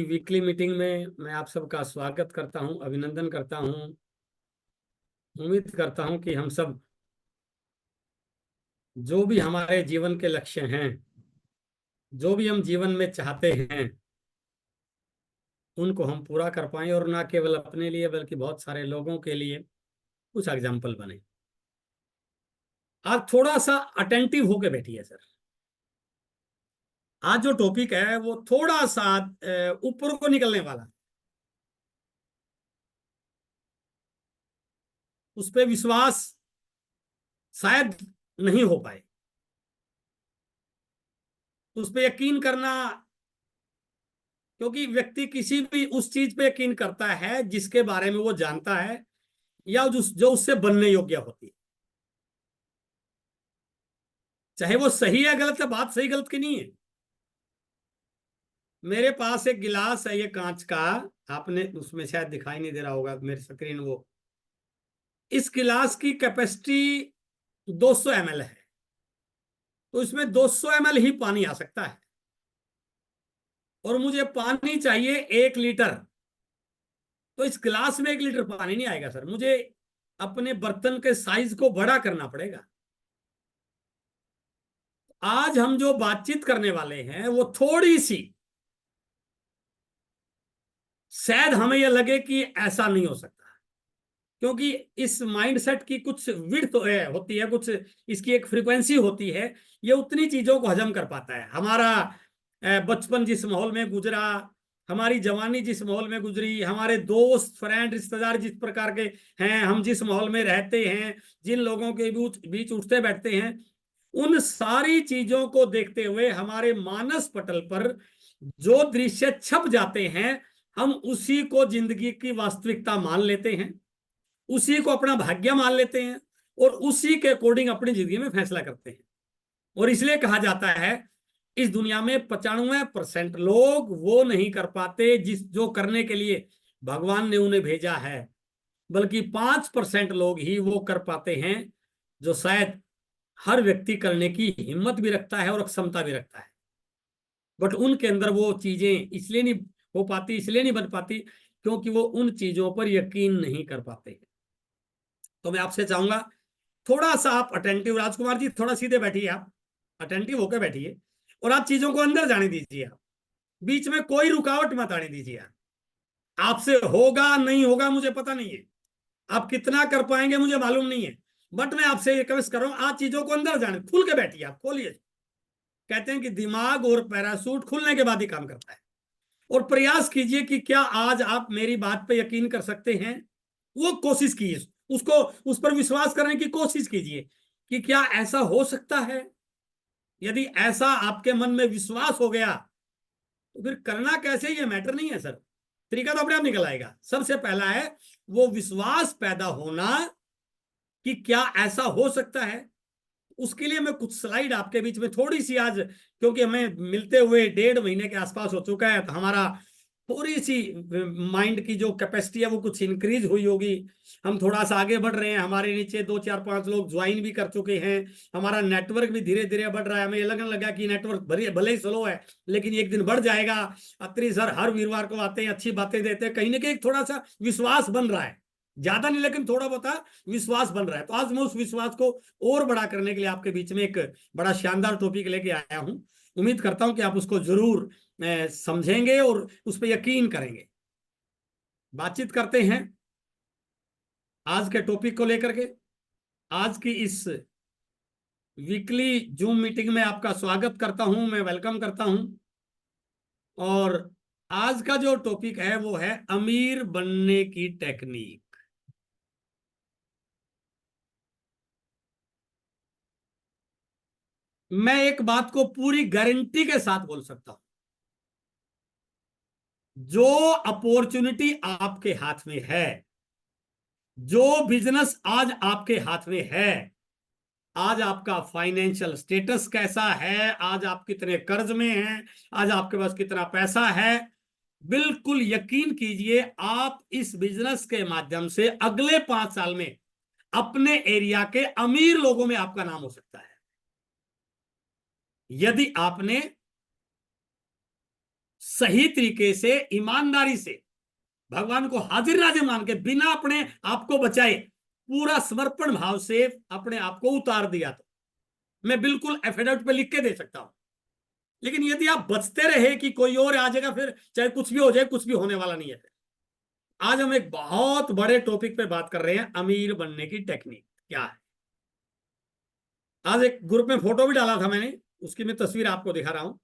Weekly meeting में मैं आप सबका स्वागत करता हूं, अभिनंदन करता हूं। उम्मीद करता हूं कि हम सब जो भी हमारे जीवन के लक्ष्य हैं, जो भी हम जीवन में चाहते हैं, उनको हम पूरा कर पाएं और ना केवल अपने लिए बल्कि बहुत सारे लोगों के लिए कुछ एग्जाम्पल बने। आप थोड़ा सा अटेंटिव होके बैठिए सर। आज जो टॉपिक है वो थोड़ा सा ऊपर को निकलने वाला है। उस पर विश्वास शायद नहीं हो पाए, उस पर यकीन करना, क्योंकि व्यक्ति किसी भी उस चीज पे यकीन करता है जिसके बारे में वो जानता है या जो उससे बनने योग्य होती है। चाहे वो सही है गलत है, बात सही गलत की नहीं है। मेरे पास एक गिलास है, ये कांच का। आपने उसमें शायद दिखाई नहीं दे रहा होगा मेरी स्क्रीन। वो इस गिलास की कैपेसिटी 200 ml है, तो इसमें 200 ml ही पानी आ सकता है और मुझे पानी चाहिए 1 लीटर। तो इस गिलास में 1 लीटर पानी नहीं आएगा सर, मुझे अपने बर्तन के साइज को बड़ा करना पड़ेगा। आज हम जो बातचीत करने वाले हैं वो थोड़ी सी, शायद हमें यह लगे कि ऐसा नहीं हो सकता, क्योंकि इस माइंडसेट की कुछ विड्थ होती है, कुछ इसकी एक फ्रीक्वेंसी होती है। ये उतनी चीजों को हजम कर पाता है। हमारा बचपन जिस माहौल में गुजरा, हमारी जवानी जिस माहौल में गुजरी, हमारे दोस्त फ्रेंड रिश्तेदार जिस प्रकार के हैं, हम जिस माहौल में रहते हैं, जिन लोगों के बीच बीच उठते बैठते हैं, उन सारी चीजों को देखते हुए हमारे मानस पटल पर जो दृश्य छप जाते हैं, हम उसी को जिंदगी की वास्तविकता मान लेते हैं, उसी को अपना भाग्य मान लेते हैं और उसी के अकॉर्डिंग अपनी जिंदगी में फैसला करते हैं। और इसलिए कहा जाता है इस दुनिया में 95% लोग वो नहीं कर पाते जो करने के लिए भगवान ने उन्हें भेजा है, बल्कि 5% लोग ही वो कर पाते हैं जो शायद हर व्यक्ति करने की हिम्मत भी रखता है और क्षमता भी रखता है। बट उनके अंदर वो चीजें इसलिए नहीं हो पाती, इसलिए नहीं बन पाती, क्योंकि वो उन चीजों पर यकीन नहीं कर पाते। तो मैं आपसे चाहूंगा थोड़ा सा आप अटेंटिव, राजकुमार जी थोड़ा सीधे बैठिए, आप अटेंटिव होकर बैठिए और आप चीजों को अंदर जाने दीजिए। आप बीच में कोई रुकावट मत आने दीजिए। आपसे होगा नहीं होगा मुझे पता नहीं है, आप कितना कर पाएंगे मुझे मालूम नहीं है, बट मैं आपसे रिक्वेस्ट कर रहा हूं, आप चीजों को अंदर जाने, खुल के बैठिए, आप खोलिए। कहते हैं कि दिमाग और पैरासूट खुलने के बाद ही काम करता है। और प्रयास कीजिए कि क्या आज आप मेरी बात पे यकीन कर सकते हैं। वो कोशिश कीजिए, उसको उस पर विश्वास करने की कोशिश कीजिए कि क्या ऐसा हो सकता है। यदि ऐसा आपके मन में विश्वास हो गया तो फिर करना कैसे ये मैटर नहीं है सर, तरीका तो अपने आप निकल आएगा। सबसे पहला है वो विश्वास पैदा होना कि क्या ऐसा हो सकता है। उसके लिए मैं कुछ स्लाइड आपके बीच में थोड़ी सी आज, क्योंकि हमें मिलते हुए 1.5 महीने के आसपास हो चुका है, तो हमारा थोड़ी सी माइंड की जो कैपेसिटी है वो कुछ इंक्रीज हुई होगी। हम थोड़ा सा आगे बढ़ रहे हैं, हमारे नीचे 2 4 5 लोग ज्वाइन भी कर चुके हैं, हमारा नेटवर्क भी धीरे धीरे बढ़ रहा है। हमें लगने लगा कि नेटवर्क भले ही स्लो है लेकिन एक दिन बढ़ जाएगा। अत्री सर हर वीरवार को आते हैं, अच्छी बातें देते हैं, कहीं ना कहीं थोड़ा सा विश्वास बन रहा है, ज्यादा नहीं लेकिन थोड़ा बहुत विश्वास बन रहा है। तो आज मैं उस विश्वास को और बड़ा करने के लिए आपके बीच में एक बड़ा शानदार टॉपिक लेके आया हूं। उम्मीद करता हूं कि आप उसको जरूर समझेंगे और उस पर यकीन करेंगे। बातचीत करते हैं आज के टॉपिक को लेकर के। आज की इस वीकली जूम मीटिंग में आपका स्वागत करता हूं, मैं वेलकम करता हूं। और आज का जो टॉपिक है वो है अमीर बनने की टेक्निक। मैं एक बात को पूरी गारंटी के साथ बोल सकता हूं, जो अपॉर्चुनिटी आपके हाथ में है, जो बिजनेस आज आपके हाथ में है, आज आपका फाइनेंशियल स्टेटस कैसा है, आज आप कितने कर्ज में हैं, आज आपके पास कितना पैसा है, बिल्कुल यकीन कीजिए आप इस बिजनेस के माध्यम से अगले 5 साल में अपने एरिया के अमीर लोगों में आपका नाम हो सकता है, यदि आपने सही तरीके से, ईमानदारी से, भगवान को हाजिर नाजिर मान के, बिना अपने आप को बचाए, पूरा समर्पण भाव से अपने आप को उतार दिया, तो मैं बिल्कुल एफिडेविट पे लिख के दे सकता हूं। लेकिन यदि आप बचते रहे कि कोई और आ जाएगा, फिर चाहे कुछ भी हो जाए, कुछ भी होने वाला नहीं है। आज हम एक बहुत बड़े टॉपिक पे बात कर रहे हैं, अमीर बनने की टेक्निक क्या है। आज एक ग्रुप में फोटो भी डाला था मैंने, उसकी मैं तस्वीर आपको दिखा रहा हूं।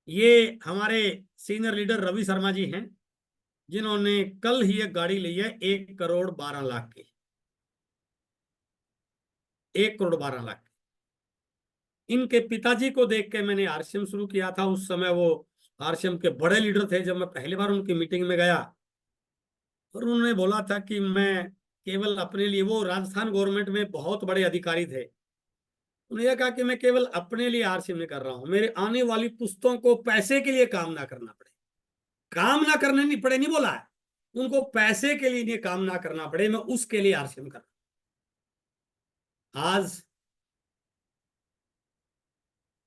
ये हमारे सीनियर लीडर रवि शर्मा जी हैं, जिन्होंने कल ही एक गाड़ी ली है 1 करोड़ 12 लाख की। 1 करोड़ 12 लाख। इनके पिताजी को देख के मैंने आरसीएम शुरू किया था। उस समय वो आरसीएम के बड़े लीडर थे। जब मैं पहली बार उनकी मीटिंग में गया और उन्होंने बोला था कि मैं केवल अपने लिए, वो राजस्थान गवर्नमेंट में बहुत बड़े अधिकारी थे, उन्होंने यह कहा कि मैं केवल अपने लिए आरसीएम नहीं कर रहा हूं, मेरे आने वाली पुश्तों को पैसे के लिए काम ना करना पड़े। काम ना करने नहीं पड़े नहीं बोला है, उनको पैसे के लिए काम ना करना पड़े, मैं उसके लिए आरसीएम कर रहा हूं। आज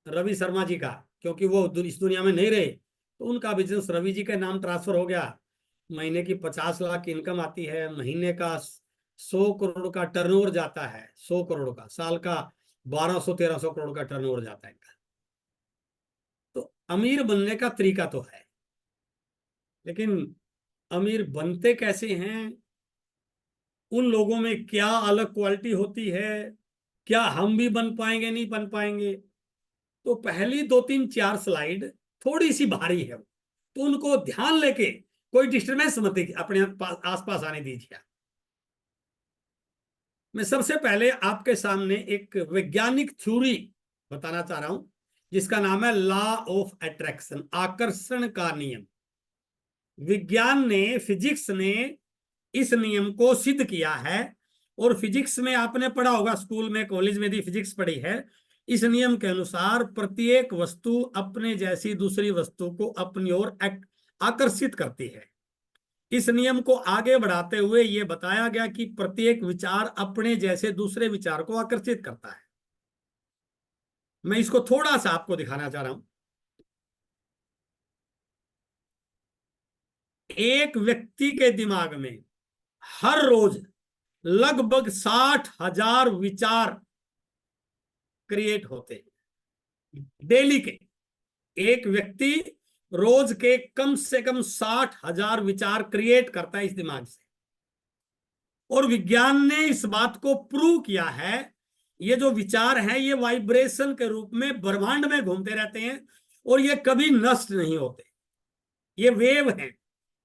रवि शर्मा जी का, क्योंकि वो इस दुनिया में नहीं रहे, तो उनका बिजनेस रवि जी के नाम ट्रांसफर हो गया। महीने की 50 लाख की इनकम आती है, महीने का 100 करोड़ का टर्नओवर जाता है, 100 करोड़ का, साल का 1200-1300 करोड़ का टर्नओवर जाता है इनका। तो अमीर बनने का तरीका तो है, लेकिन अमीर बनते कैसे हैं, उन लोगों में क्या अलग क्वालिटी होती है, क्या हम भी बन पाएंगे नहीं बन पाएंगे। तो पहली 2-3-4 स्लाइड थोड़ी सी भारी है, तो उनको ध्यान लेके कोई डिस्टर्बेंस मत अपने आसपास आने दीजिए। मैं सबसे पहले आपके सामने एक वैज्ञानिक थ्योरी बताना चाह रहा हूं, जिसका नाम है लॉ ऑफ अट्रैक्शन, आकर्षण का नियम। विज्ञान ने, फिजिक्स ने इस नियम को सिद्ध किया है। और फिजिक्स में आपने पढ़ा होगा, स्कूल में कॉलेज में भी फिजिक्स पढ़ी है। इस नियम के अनुसार प्रत्येक वस्तु अपने जैसी दूसरी वस्तु को अपनी ओर आकर्षित करती है। इस नियम को आगे बढ़ाते हुए यह बताया गया कि प्रत्येक विचार अपने जैसे दूसरे विचार को आकर्षित करता है। मैं इसको थोड़ा सा आपको दिखाना चाह रहा हूं। एक व्यक्ति के दिमाग में हर रोज लगभग 60,000 विचार क्रिएट होते हैं, डेली के। एक व्यक्ति रोज के कम से कम 60,000 विचार क्रिएट करता है इस दिमाग से। और विज्ञान ने इस बात को प्रूव किया है, ये जो विचार हैं ये वाइब्रेशन के रूप में ब्रह्मांड में घूमते रहते हैं और ये कभी नष्ट नहीं होते। ये वेव हैं,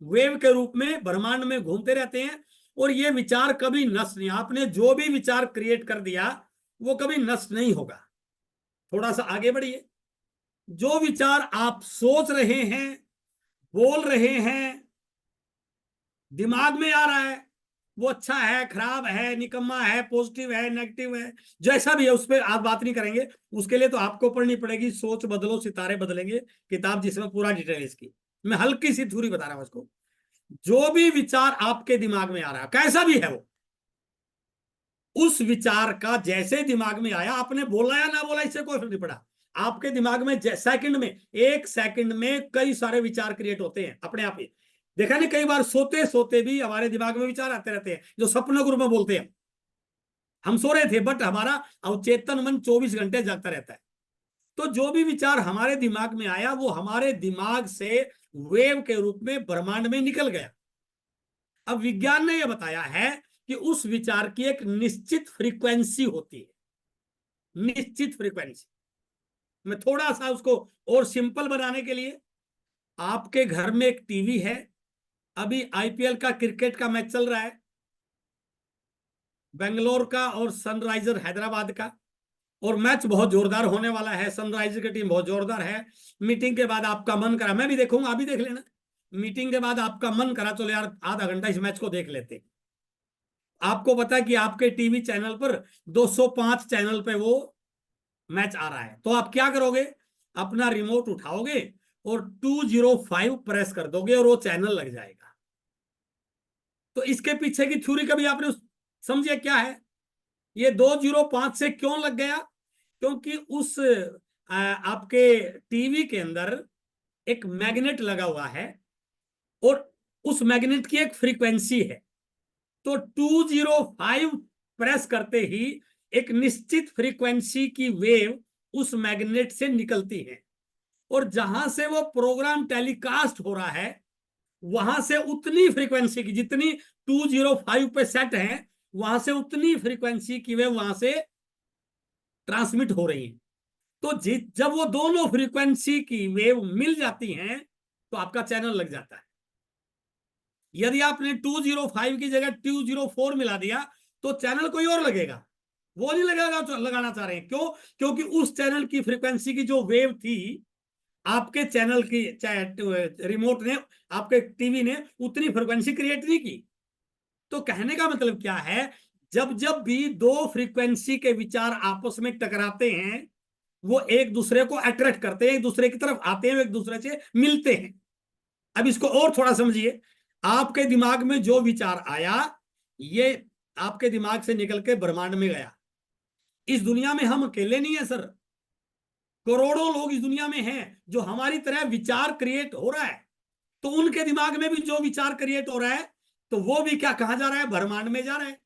वेव के रूप में ब्रह्मांड में घूमते रहते हैं और ये विचार कभी नष्ट नहीं। आपने जो भी विचार क्रिएट कर दिया वो कभी नष्ट नहीं होगा। थोड़ा सा आगे बढ़िए। जो विचार आप सोच रहे हैं, बोल रहे हैं, दिमाग में आ रहा है, वो अच्छा है, खराब है, निकम्मा है, पॉजिटिव है, नेगेटिव है, जैसा भी है, उस पर आप बात नहीं करेंगे। उसके लिए तो आपको पढ़नी पड़ेगी सोच बदलो सितारे बदलेंगे किताब, जिसमें पूरा डिटेल इसकी। मैं हल्की सी थ्योरी बता रहा हूं उसको। जो भी विचार आपके दिमाग में आ रहा है, कैसा भी है वो, उस विचार का जैसे दिमाग में आया, आपने बोला या ना बोला इससे कोई फर्क नहीं पड़ा। आपके दिमाग में सेकंड में, 1 सेकंड में कई सारे विचार क्रिएट होते हैं अपने आप ही। देखा नहीं, कई बार सोते सोते भी हमारे दिमाग में विचार आते रहते हैं, जो सपनों के रूप में बोलते हैं। हम सो रहे थे बट हमारा अवचेतन मन 24 घंटे जागता रहता है। तो जो भी विचार हमारे दिमाग में आया, वो हमारे दिमाग से वेव के रूप में ब्रह्मांड में निकल गया। अब विज्ञान ने यह बताया है कि उस विचार की एक निश्चित फ्रीक्वेंसी होती है, निश्चित फ्रीक्वेंसी। मैं थोड़ा सा उसको और सिंपल बनाने के लिए, आपके घर में एक टीवी है, अभी आईपीएल का क्रिकेट का मैच चल रहा है, बेंगलोर का और सनराइजर हैदराबाद का, और मैच बहुत जोरदार होने वाला है, सनराइजर की टीम बहुत जोरदार है। मीटिंग के बाद आपका मन करा, मैं भी देखूंगा, आप भी देख लेना। मीटिंग के बाद आपका मन करा चलो यार आधा घंटा इस मैच को देख लेते। आपको पता है कि आपके टीवी चैनल पर 205 चैनल पे वो मैच आ रहा है, तो आप क्या करोगे, अपना रिमोट उठाओगे और 205 प्रेस कर दोगे और वो चैनल लग जाएगा। तो इसके पीछे की थ्योरी कभी आपने समझे क्या है? ये 205 से क्यों लग गया? क्योंकि उस आपके टीवी के अंदर एक मैग्नेट लगा हुआ है और उस मैग्नेट की एक फ्रीक्वेंसी है, तो 205 प्रेस करते ही एक निश्चित फ्रीक्वेंसी की वेव उस मैग्नेट से निकलती है, और जहां से वो प्रोग्राम टेलीकास्ट हो रहा है वहां से उतनी फ्रीक्वेंसी की, जितनी 205 पे सेट है, वहां से उतनी फ्रीक्वेंसी की वेव वहां से ट्रांसमिट हो रही है। तो जब वो दोनों फ्रीक्वेंसी की वेव मिल जाती हैं तो आपका चैनल लग जाता है। यदि आपने 205 की जगह 204 मिला दिया तो चैनल कोई और लगेगा, वो नहीं लगेगा जो लगाना चाह रहे हैं। क्यों? क्योंकि उस चैनल की फ्रीक्वेंसी की जो वेव थी आपके चैनल की, चाहे रिमोट ने, आपके टीवी ने उतनी फ्रीक्वेंसी क्रिएट नहीं की। तो कहने का मतलब क्या है, जब जब भी दो फ्रीक्वेंसी के विचार आपस में टकराते हैं वो एक दूसरे को अट्रैक्ट करते हैं, एक दूसरे की तरफ आते हैं, एक दूसरे से मिलते हैं। अब इसको और थोड़ा समझिए, आपके दिमाग में जो विचार आया ये आपके दिमाग से निकल के ब्रह्मांड में गया। इस दुनिया में हम अकेले नहीं है सर, करोड़ों लोग इस दुनिया में हैं जो हमारी तरह विचार क्रिएट हो रहा है, तो उनके दिमाग में भी जो विचार क्रिएट हो रहा है तो वो भी क्या कहा जा रहा है, ब्रह्मांड में जा रहा है।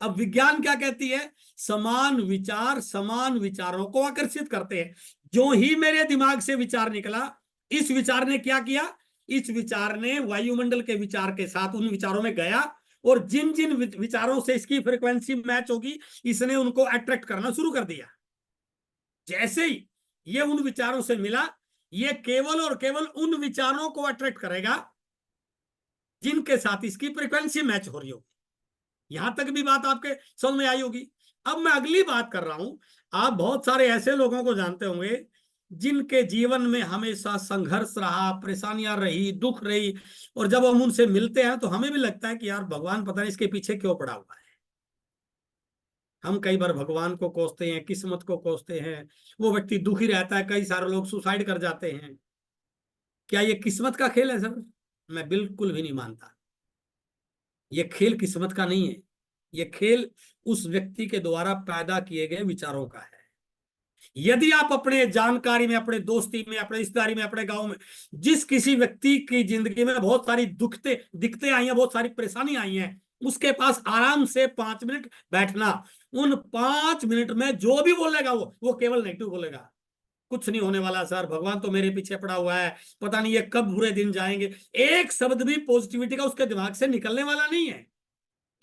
अब विज्ञान क्या कहती है, समान विचार समान विचारों को आकर्षित करते हैं। जो ही मेरे दिमाग से विचार निकला, इस विचार ने क्या किया, इस विचार ने वायुमंडल के विचार के साथ उन विचारों में गया, और जिन जिन विचारों से इसकी फ्रीक्वेंसी मैच होगी इसने उनको अट्रैक्ट करना शुरू कर दिया। जैसे ही ये उन विचारों से मिला, ये केवल और केवल उन विचारों को अट्रैक्ट करेगा जिनके साथ इसकी फ्रीक्वेंसी मैच हो रही होगी। यहां तक भी बात आपके समझ में आई होगी। अब मैं अगली बात कर रहा हूं, आप बहुत सारे ऐसे लोगों को जानते होंगे जिनके जीवन में हमेशा संघर्ष रहा, परेशानियां रही, दुख रही, और जब हम उनसे मिलते हैं तो हमें भी लगता है कि यार भगवान पता नहीं इसके पीछे क्यों पड़ा हुआ है। हम कई बार भगवान को कोसते हैं, किस्मत को कोसते हैं, वो व्यक्ति दुखी रहता है, कई सारे लोग सुसाइड कर जाते हैं। क्या ये किस्मत का खेल है सर? मैं बिल्कुल भी नहीं मानता। ये खेल किस्मत का नहीं है, ये खेल उस व्यक्ति के द्वारा पैदा किए गए विचारों का है। यदि आप अपने जानकारी में, अपने दोस्ती में, अपने रिश्तेदारी में, अपने गांव में जिस किसी व्यक्ति की जिंदगी में बहुत सारी दिक्कतें आई हैं, बहुत सारी परेशानी आई हैं, उसके पास आराम से 5 मिनट बैठना, उन 5 मिनट में जो भी बोलेगा वो केवल नेगेटिव बोलेगा। कुछ नहीं होने वाला सर, भगवान तो मेरे पीछे पड़ा हुआ है, पता नहीं ये कब बुरे दिन जाएंगे। एक शब्द भी पॉजिटिविटी का उसके दिमाग से निकलने वाला नहीं है।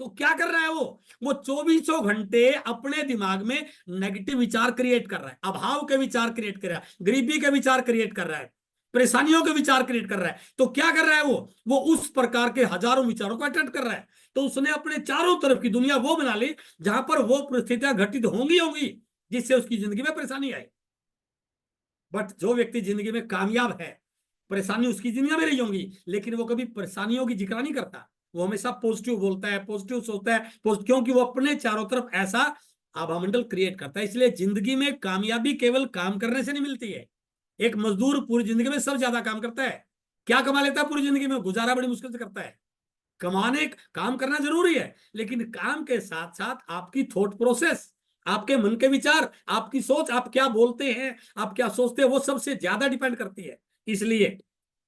तो क्या कर रहा है वो 24 घंटे अपने दिमाग में नेगेटिव विचार क्रिएट कर रहा है, अभाव के विचार क्रिएट कर रहा है, गरीबी के विचार क्रिएट कर रहा है, परेशानियों के विचार क्रिएट कर रहा है। तो क्या कर रहा है वो उस प्रकार के हजारों विचारों को अटेंड कर रहा है। तो उसने अपने चारों तरफ की दुनिया वो बना ली जहां पर वो परिस्थितियां घटित होंगी जिससे उसकी जिंदगी में परेशानी आई। बट जो व्यक्ति जिंदगी में कामयाब है, परेशानी उसकी जिंदगी में रही होंगी, लेकिन वो कभी परेशानियों की जिक्र नहीं करता, वो हमेशा पॉजिटिव बोलता है, पॉजिटिव सोचता है, क्योंकि वो अपने चारों तरफ ऐसा आभामंडल क्रिएट करता है। इसलिए जिंदगी में कामयाबी केवल काम करने से नहीं मिलती है। एक मजदूर पूरी जिंदगी में सबसे ज्यादा काम करता है, क्या कमा लेता है पूरी जिंदगी में, गुजारा बड़ी मुश्किल से करता है। कमाने काम करना जरूरी है, लेकिन काम के साथ साथ आपकी थॉट प्रोसेस, आपके मन के विचार, आपकी सोच, आप क्या बोलते हैं, आप क्या सोचते हैं, वो सबसे ज्यादा डिपेंड करती है। इसलिए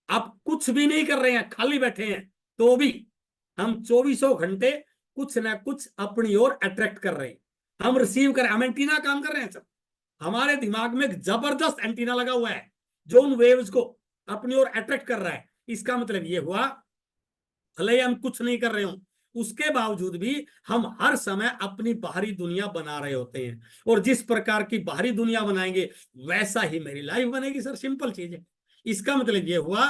आप कुछ भी नहीं कर रहे हैं, खाली बैठे हैं, तो भी हम 24 घंटे कुछ ना कुछ अपनी ओर अट्रैक्ट कर रहे हैं, हम रिसीव कर रहे हैं, हम एंटीना काम कर रहे हैं सब। हमारे दिमाग में एक जबरदस्त एंटीना लगा हुआ है जो उन वेव्स को अपनी ओर अट्रैक्ट कर रहा है। इसका मतलब ये हुआ भले ही हम कुछ नहीं कर रहे हो, उसके बावजूद भी हम हर समय अपनी बाहरी दुनिया बना रहे होते हैं, और जिस प्रकार की बाहरी दुनिया बनाएंगे वैसा ही मेरी लाइफ बनेगी सर, सिंपल चीज है। इसका मतलब ये हुआ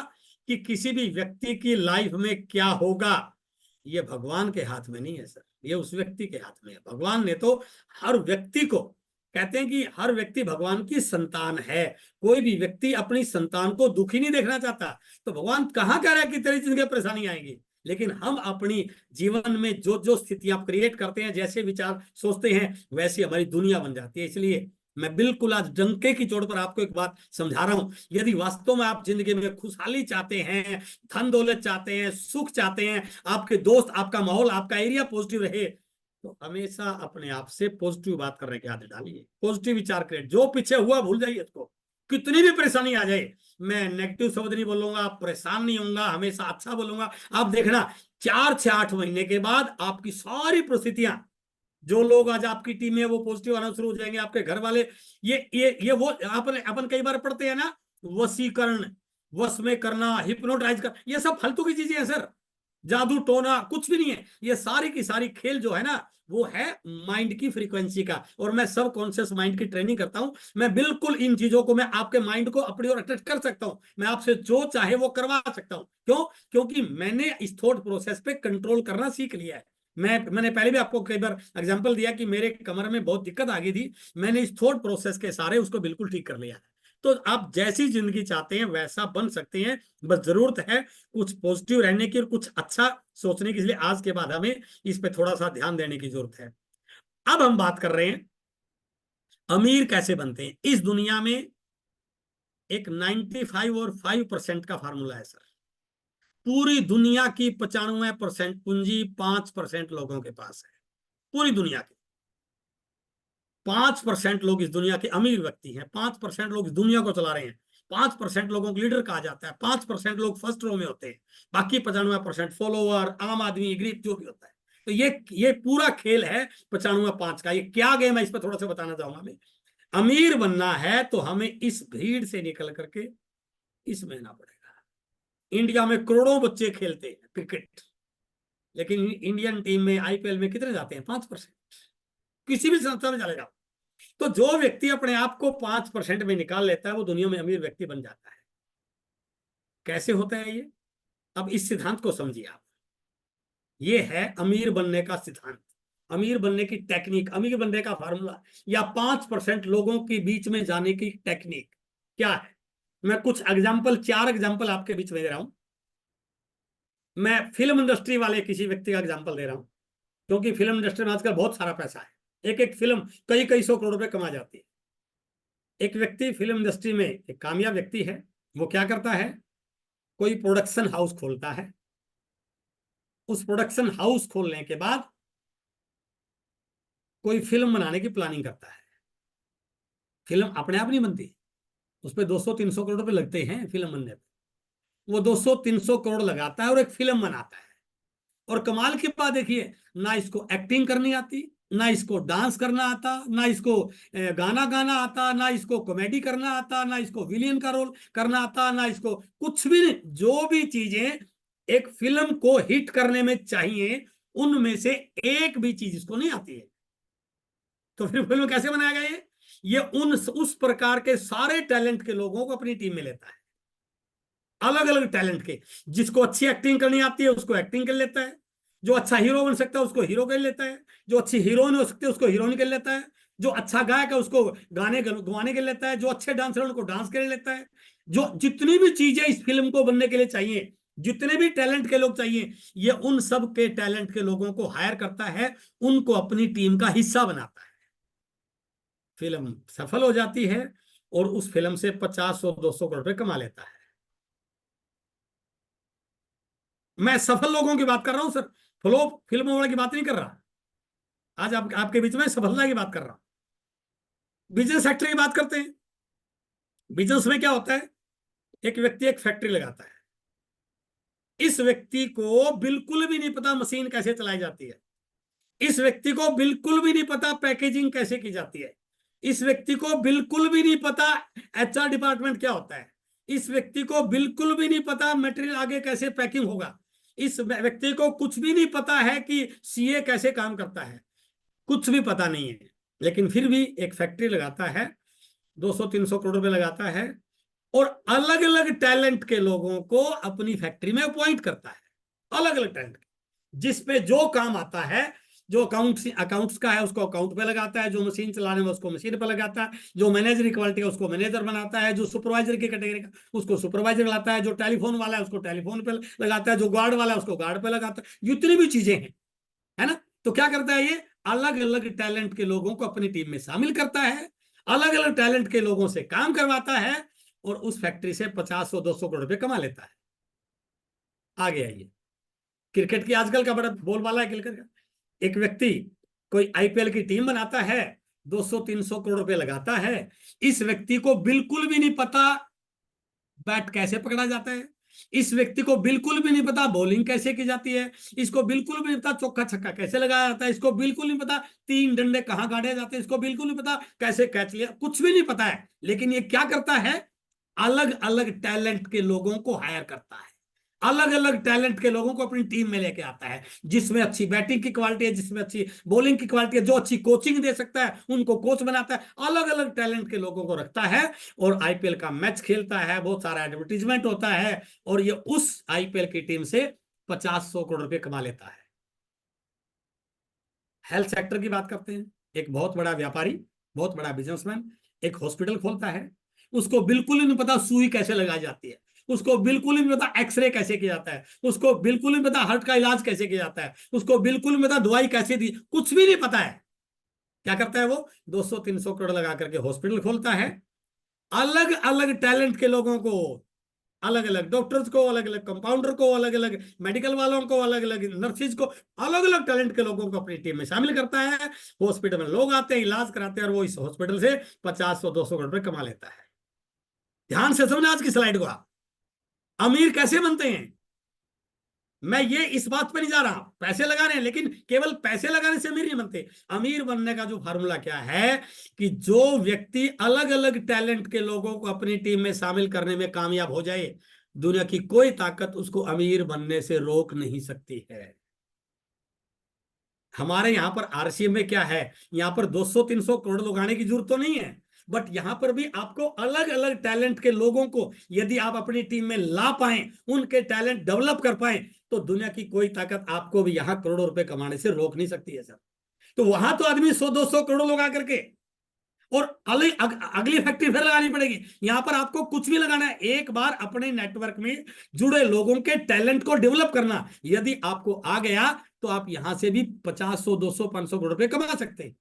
कि किसी भी व्यक्ति की लाइफ में क्या होगा ये भगवान के हाथ में नहीं है सर, ये उस व्यक्ति के हाथ में है। भगवान ने तो हर व्यक्ति को, कहते हैं कि हर व्यक्ति भगवान की संतान है, कोई भी व्यक्ति अपनी संतान को दुखी नहीं देखना चाहता। तो भगवान कहाँ कह रहा है कि तेरी जिंदगी में परेशानी आएगी, लेकिन हम अपनी जीवन में जो जो स्थितियां क्रिएट करते हैं, जैसे विचार सोचते हैं, वैसी हमारी दुनिया बन जाती है। इसलिए मैं बिल्कुल आज डंके की चोट पर आपको एक बात समझा रहा हूं, यदि वास्तव में आप जिंदगी में खुशहाली चाहते हैं, धन दौलत चाहते हैं, सुख चाहते हैं, आपके दोस्त, आपका माहौल, आपका एरिया पॉजिटिव रहे, तो हमेशा अपने आप से पॉजिटिव बात करने की आदत डालिए, पॉजिटिव विचार करें। जो पीछे हुआ भूल जाइए उसको, कितनी भी परेशानी आ जाए, मैं नेगेटिव शब्द नहीं बोलूंगा, परेशान नहीं होऊंगा, हमेशा अच्छा बोलूंगा। आप देखना 4 से 8 महीने के बाद आपकी सारी परिस्थितियां, जो लोग आज आपकी टीम में वो पॉजिटिव आना शुरू हो जाएंगे, आपके घर वाले। ये वो अपन कई बार पढ़ते हैं ना, वशीकरण, वश में करना, हिप्नोटाइज कर, ये सब फालतू की चीजें हैं सर। जादू टोना कुछ भी नहीं है, ये सारी की सारी खेल जो है ना, वो है माइंड की फ्रीक्वेंसी का। और मैं सब कॉन्शियस माइंड की ट्रेनिंग करता हूं। मैं बिल्कुल इन चीजों को, मैं आपके माइंड को अपनी ओर अट्रैक्ट कर सकता हूं, मैं आपसे जो चाहे वो करवा सकता हूं। क्यों? क्योंकि मैंने इस थॉट प्रोसेस पे कंट्रोल करना सीख लिया है। मैंने पहले भी आपको कई बार एग्जांपल दिया कि मेरे कमर में बहुत दिक्कत आ गई थी, मैंने इस थॉट प्रोसेस के सारे उसको बिल्कुल ठीक कर लिया है। तो आप जैसी जिंदगी चाहते हैं वैसा बन सकते हैं, बस जरूरत है कुछ पॉजिटिव रहने की और कुछ अच्छा सोचने की। इसलिए आज के बाद हमें इस पे थोड़ा सा ध्यान देने की जरूरत है। अब हम बात कर रहे हैं अमीर कैसे बनते हैं इस दुनिया में। एक 95 और 5% का फार्मूला है सर। पूरी दुनिया की 95% पूंजी 5% लोगों के पास है। पूरी दुनिया के 5% लोग इस दुनिया के अमीर व्यक्ति हैं, 5% लोग इस दुनिया को चला रहे हैं, 5% लोगों को लीडर कहा जाता है, 5% लोग फर्स्ट रो में होते हैं, बाकी 95% फॉलोअर, आम आदमी, गरीब, जो भी होता है। तो ये पूरा खेल है 95-5 का। ये क्या गेम है, इस पर थोड़ा सा बताना चाहूंगा मैं। अमीर बनना है तो हमें इस भीड़ से निकल करके इसमें आना पड़ेगा। इंडिया में करोड़ों बच्चे खेलते हैं क्रिकेट, लेकिन इंडियन टीम में आईपीएल में कितने जाते हैं? 5%। किसी भी संस्था में चले जाओ, तो जो व्यक्ति अपने आप को 5% में निकाल लेता है वो दुनिया में अमीर व्यक्ति बन जाता है। कैसे होता है ये? अब इस सिद्धांत को समझिए आप। ये है अमीर बनने का सिद्धांत, अमीर बनने की टेक्निक, अमीर बनने का फार्मूला, या 5% लोगों के बीच में जाने की टेक्निक क्या है। मैं कुछ एग्जाम्पल, 4 एग्जाम्पल आपके बीच में दे रहा हूं। मैं फिल्म इंडस्ट्री वाले किसी व्यक्ति का एग्जाम्पल दे रहा हूं, क्योंकि फिल्म इंडस्ट्री में आजकल बहुत सारा पैसा है। एक एक फिल्म कई कई 100 करोड़ रुपए कमा जाती है। एक व्यक्ति फिल्म इंडस्ट्री में एक कामयाब व्यक्ति है, वो क्या करता है, कोई प्रोडक्शन हाउस खोलता है। उस प्रोडक्शन हाउस खोलने के बाद कोई फिल्म बनाने की प्लानिंग करता है। फिल्म अपने आप नहीं बनती, उस पर 200-300 करोड़ रुपए लगते हैं फिल्म बनने पे। वो 200-300 करोड़ लगाता है और एक फिल्म बनाता है। और कमाल की बात देखिए, ना इसको एक्टिंग करनी आती, ना इसको डांस करना आता, ना इसको गाना गाना आता, ना इसको कॉमेडी करना आता, ना इसको विलियन का रोल करना आता, ना इसको कुछ भी नहीं। जो भी चीजें एक फिल्म को हिट करने में चाहिए, उनमें से एक भी चीज इसको नहीं आती है। तो फिर फिल्म कैसे बनाया गया? ये उस प्रकार के सारे टैलेंट के लोगों को अपनी टीम में लेता है, अलग अलग टैलेंट के। जिसको अच्छी एक्टिंग करनी आती है उसको एक्टिंग कर लेता है, जो अच्छा हीरो बन सकता है उसको हीरो कर लेता है, जो अच्छी हीरोइन हो सकती है उसको हीरोइन कर लेता है, जो अच्छा गायक है उसको गाने गवाने के लेता है, जो अच्छे डांसर उनको डांस कर लेता है। जो जितनी भी चीजें इस फिल्म को बनने के लिए चाहिए, जितने भी टैलेंट के लोग चाहिए, ये उन सब के टैलेंट के लोगों को हायर करता है, उनको अपनी टीम का हिस्सा बनाता है। फिल्म सफल हो जाती है और उस फिल्म से 50-100-200 करोड़ रुपए कमा लेता है। मैं सफल लोगों की बात कर रहा हूं सर, फ्लॉप फिल्मों वाले की बात नहीं कर रहा। आज आपके बीच में सफलता की बात कर रहा हूं। बिजनेस सेक्टर की बात करते हैं। बिजनेस में क्या होता है, एक व्यक्ति एक फैक्ट्री लगाता है। इस व्यक्ति को बिल्कुल भी नहीं पता मशीन कैसे चलाई जाती है, इस व्यक्ति को बिल्कुल भी नहीं पता पैकेजिंग कैसे की जाती है, इस व्यक्ति को बिल्कुल भी नहीं पता एचआर डिपार्टमेंट क्या होता है, इस व्यक्ति को बिल्कुल भी नहीं पता मटेरियल आगे कैसे पैकिंग होगा, इस व्यक्ति को कुछ भी नहीं पता है कि सीए कैसे काम करता है, कुछ भी पता नहीं है। लेकिन फिर भी एक फैक्ट्री लगाता है, 200-300 करोड़ रुपए लगाता है, और अलग अलग टैलेंट के लोगों को अपनी फैक्ट्री में अपॉइंट करता है। अलग अलग टैलेंट, जिस पे जो काम आता है, जो अकाउंट्स का है उसको अकाउंट पे लगाता है, जो मशीन चलाने में उसको मशीन पे लगाता है, जो मैनेजर क्वालिटी का उसको मैनेजर बनाता है, जो सुपरवाइजर की कैटेगरी का उसको सुपरवाइजर लाता है, जो टेलीफोन वाला है उसको टेलीफोन पे लगाता है, जो गार्ड वाला है उसको गार्ड पे लगाता है। जितनी भी चीजें हैं, है ना। तो क्या करता है ये, अलग अलग टैलेंट के लोगों को अपनी टीम में शामिल करता है, अलग अलग टैलेंट के लोगों से काम करवाता है, और उस फैक्ट्री से 50-100-200 करोड़ रुपए कमा लेता है। आगे आइए, क्रिकेट की आजकल का बड़ा बोलबाला है क्रिकेट का। एक व्यक्ति कोई आईपीएल की टीम बनाता है, 200-300 करोड़ रुपए लगाता है, इस व्यक्ति को बिल्कुल भी नहीं पता बैट कैसे पकड़ा जाता है, इस व्यक्ति को बिल्कुल भी नहीं पता बॉलिंग कैसे की जाती है, इसको बिल्कुल भी नहीं पता चौका छक्का कैसे लगाया जाता है, इसको बिल्कुल नहीं पता 3 डंडे कहां गाड़े जाते हैं, इसको बिल्कुल नहीं पता कैसे कैच लिया, कुछ भी नहीं पता है। लेकिन ये क्या करता है, अलग अलग टैलेंट के लोगों को हायर करता है, अलग अलग टैलेंट के लोगों को अपनी टीम में लेके आता है, जिसमें अच्छी बैटिंग की क्वालिटी है, जिसमें अच्छी बॉलिंग की क्वालिटी है, जो अच्छी कोचिंग दे सकता है उनको कोच बनाता है, अलग अलग टैलेंट के लोगों को रखता है और आईपीएल का मैच खेलता है, बहुत सारा एडवर्टीजमेंट होता है और ये उस आईपीएल की टीम से 50-100 करोड़ रुपए कमा लेता है। हेल्थ सेक्टर की बात करते हैं, एक बहुत बड़ा व्यापारी, बहुत बड़ा बिजनेसमैन एक हॉस्पिटल खोलता है, उसको बिल्कुल ही नहीं पता सुई कैसे लगाई जाती है, उसको बिल्कुल ही नहीं पता एक्सरे कैसे किया जाता है, उसको बिल्कुल नहीं पता हार्ट का इलाज कैसे किया जाता है, उसको बिल्कुल नहीं पता दवाई कैसे दी, कुछ भी नहीं पता है। क्या करता है वो, 200-300 करोड़ लगा करके हॉस्पिटल खोलता है, अलग अलग टैलेंट के लोगों को, अलग अलग डॉक्टर्स को, अलग अलग कंपाउंडर को, अलग अलग मेडिकल वालों को, अलग अलग नर्सिस को, अलग अलग टैलेंट के लोगों को अपनी टीम में शामिल करता है। हॉस्पिटल में लोग आते हैं, इलाज कराते हैं और वो इस हॉस्पिटल से 50-100-200 करोड़ रुपए कमा लेता है। ध्यान से समझना आज की स्लाइड को। आप अमीर कैसे बनते हैं, मैं ये इस बात पर नहीं जा रहा, पैसे लगा रहे हैं, लेकिन केवल पैसे लगाने से अमीर नहीं बनते। अमीर बनने का जो फार्मूला क्या है कि जो व्यक्ति अलग अलग टैलेंट के लोगों को अपनी टीम में शामिल करने में कामयाब हो जाए, दुनिया की कोई ताकत उसको अमीर बनने से रोक नहीं सकती है। हमारे यहां पर आरसीएम में क्या है, यहां पर 200-300 करोड़ लगाने की जरूरत तो नहीं है, बट यहां पर भी आपको अलग अलग टैलेंट के लोगों को यदि आप अपनी टीम में ला पाए, उनके टैलेंट डेवलप कर पाए, तो दुनिया की कोई ताकत आपको भी यहां करोड़ों रुपए कमाने से रोक नहीं सकती है सर। तो वहां तो आदमी 100-200 करोड़ लगा करके और अगली फैक्ट्री फिर लगानी पड़ेगी, यहां पर आपको कुछ भी लगाना है, एक बार अपने नेटवर्क में जुड़े लोगों के टैलेंट को डेवलप करना, यदि आपको आ गया तो आप यहां से भी 50, 100, 200, 500 करोड़ रुपए कमा सकते हैं।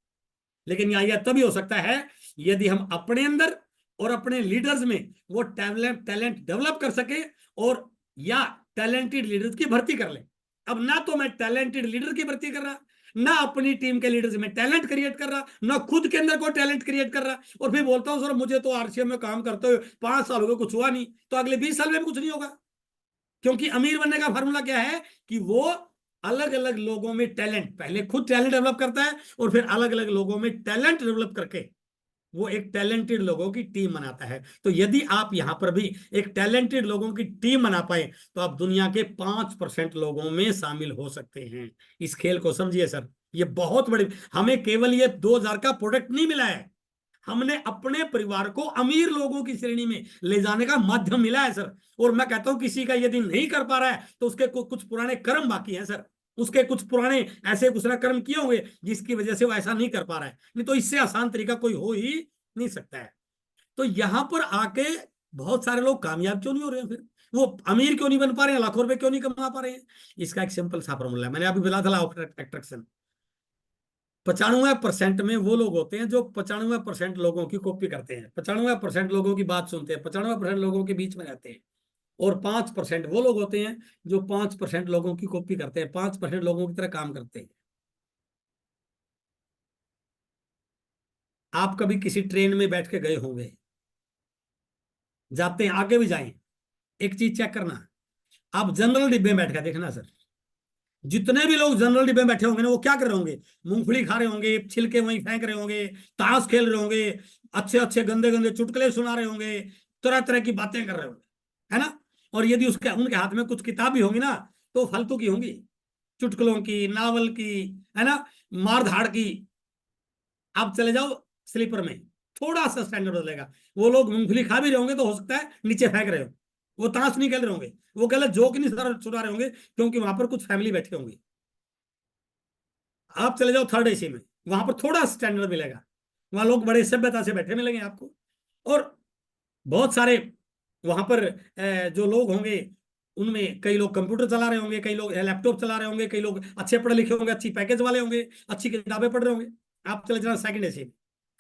लेकिन यह तभी हो सकता है यदि हम अपने अंदर और अपने लीडर्स में वो टैलेंट टैलेंट डेवलप कर सके और या टैलेंटेड लीडर्स की भर्ती कर ले। अब ना तो मैं टैलेंटेड लीडर की भर्ती कर रहा, ना अपनी टीम के लीडर्स में टैलेंट क्रिएट कर रहा, ना खुद के अंदर कोई टैलेंट क्रिएट कर रहा, और फिर बोलता हूं सर मुझे तो आरसीएम में काम करते हुए 5 साल हो गए, कुछ हुआ नहीं, तो अगले 20 साल में भी कुछ नहीं होगा। क्योंकि अमीर बनने का फॉर्मूला क्या है कि वो अलग अलग लोगों में टैलेंट, पहले खुद टैलेंट डेवलप करता है और फिर अलग अलग लोगों में टैलेंट डेवलप करके वो एक टैलेंटेड लोगों की टीम बनाता है। तो यदि आप यहां पर भी एक टैलेंटेड लोगों की टीम बना पाए तो आप दुनिया के 5% लोगों में शामिल हो सकते हैं। इस खेल को समझिए सर, ये बहुत बड़ी, हमें केवल ये 2000 का प्रोडक्ट नहीं मिला है, हमने अपने परिवार को अमीर लोगों की श्रेणी में ले जाने का माध्यम मिला है सर। और मैं कहता हूं किसी का यदि नहीं कर पा रहा है तो उसके कुछ पुराने कर्म बाकी हैं सर, उसके कुछ पुराने ऐसे कुछ ना कर्म किए होंगे जिसकी वजह से वो ऐसा नहीं कर पा रहा है, नहीं तो इससे आसान तरीका कोई हो ही नहीं सकता है। तो यहां पर आके बहुत सारे लोग कामयाब क्यों नहीं हो रहे हैं, फिर वो अमीर क्यों नहीं बन पा रहे हैं, लाखों रुपए क्यों नहीं कमा पा रहे हैं? इसका एक सिंपल सा फॉर्मूला है, मैंने अभी बताया था लॉ ऑफ अट्रैक्शन। 95% में वो लोग होते हैं जो 95% लोगों की कॉपी करते हैं, 95% लोगों की बात सुनते हैं, 95% लोगों के बीच में रहते हैं, और 5% वो लोग होते हैं जो 5% लोगों की कॉपी करते हैं, 5% लोगों की तरह काम करते हैं। आप कभी किसी ट्रेन में बैठ के गए होंगे, जाते हैं आगे भी जाएं, एक चीज चेक करना, आप जनरल डिब्बे में बैठ के देखना सर, जितने भी लोग जनरल डिब्बे में बैठे होंगे ना वो क्या कर रहे होंगे, मूंगफली खा रहे होंगे, छिलके वहीं फेंक रहे होंगे, ताश खेल रहे होंगे, अच्छे अच्छे गंदे गंदे चुटकुले सुना रहे होंगे, तरह तरह की बातें कर रहे होंगे, है ना? और यदि उसके उनके हाथ में कुछ किताब भी होंगी ना तो फालतू की होंगी, चुटकुलों की, नावल की, है ना, मार धाड़ की। आप चले जाओ स्लीपर में, थोड़ा सा स्टैंडर्ड बदलेगा, वो लोग मूंगफली खा भी रहे होंगे तो हो सकता है नीचे फेंक रहे हो, वो ताश नहीं खेल रहे होंगे, वो गलत जोक नहीं सुना रहे होंगे, क्योंकि वहां पर कुछ फैमिली बैठे होंगे। आप चले जाओ थर्ड एसी में, वहां पर थोड़ा स्टैंडर्ड मिलेगा, वहां लोग बड़े सभ्यता से बैठे मिलेंगे आपको। और बहुत सारे वहां पर जो लोग होंगे उनमें कई लोग कंप्यूटर चला रहे होंगे, कई लोग लैपटॉप चला रहे होंगे, कई लोग अच्छे पढ़े लिखे होंगे, अच्छी पैकेज वाले होंगे, अच्छी किताबें पढ़ रहे होंगे। आप चले जाना सेकंड एसी में,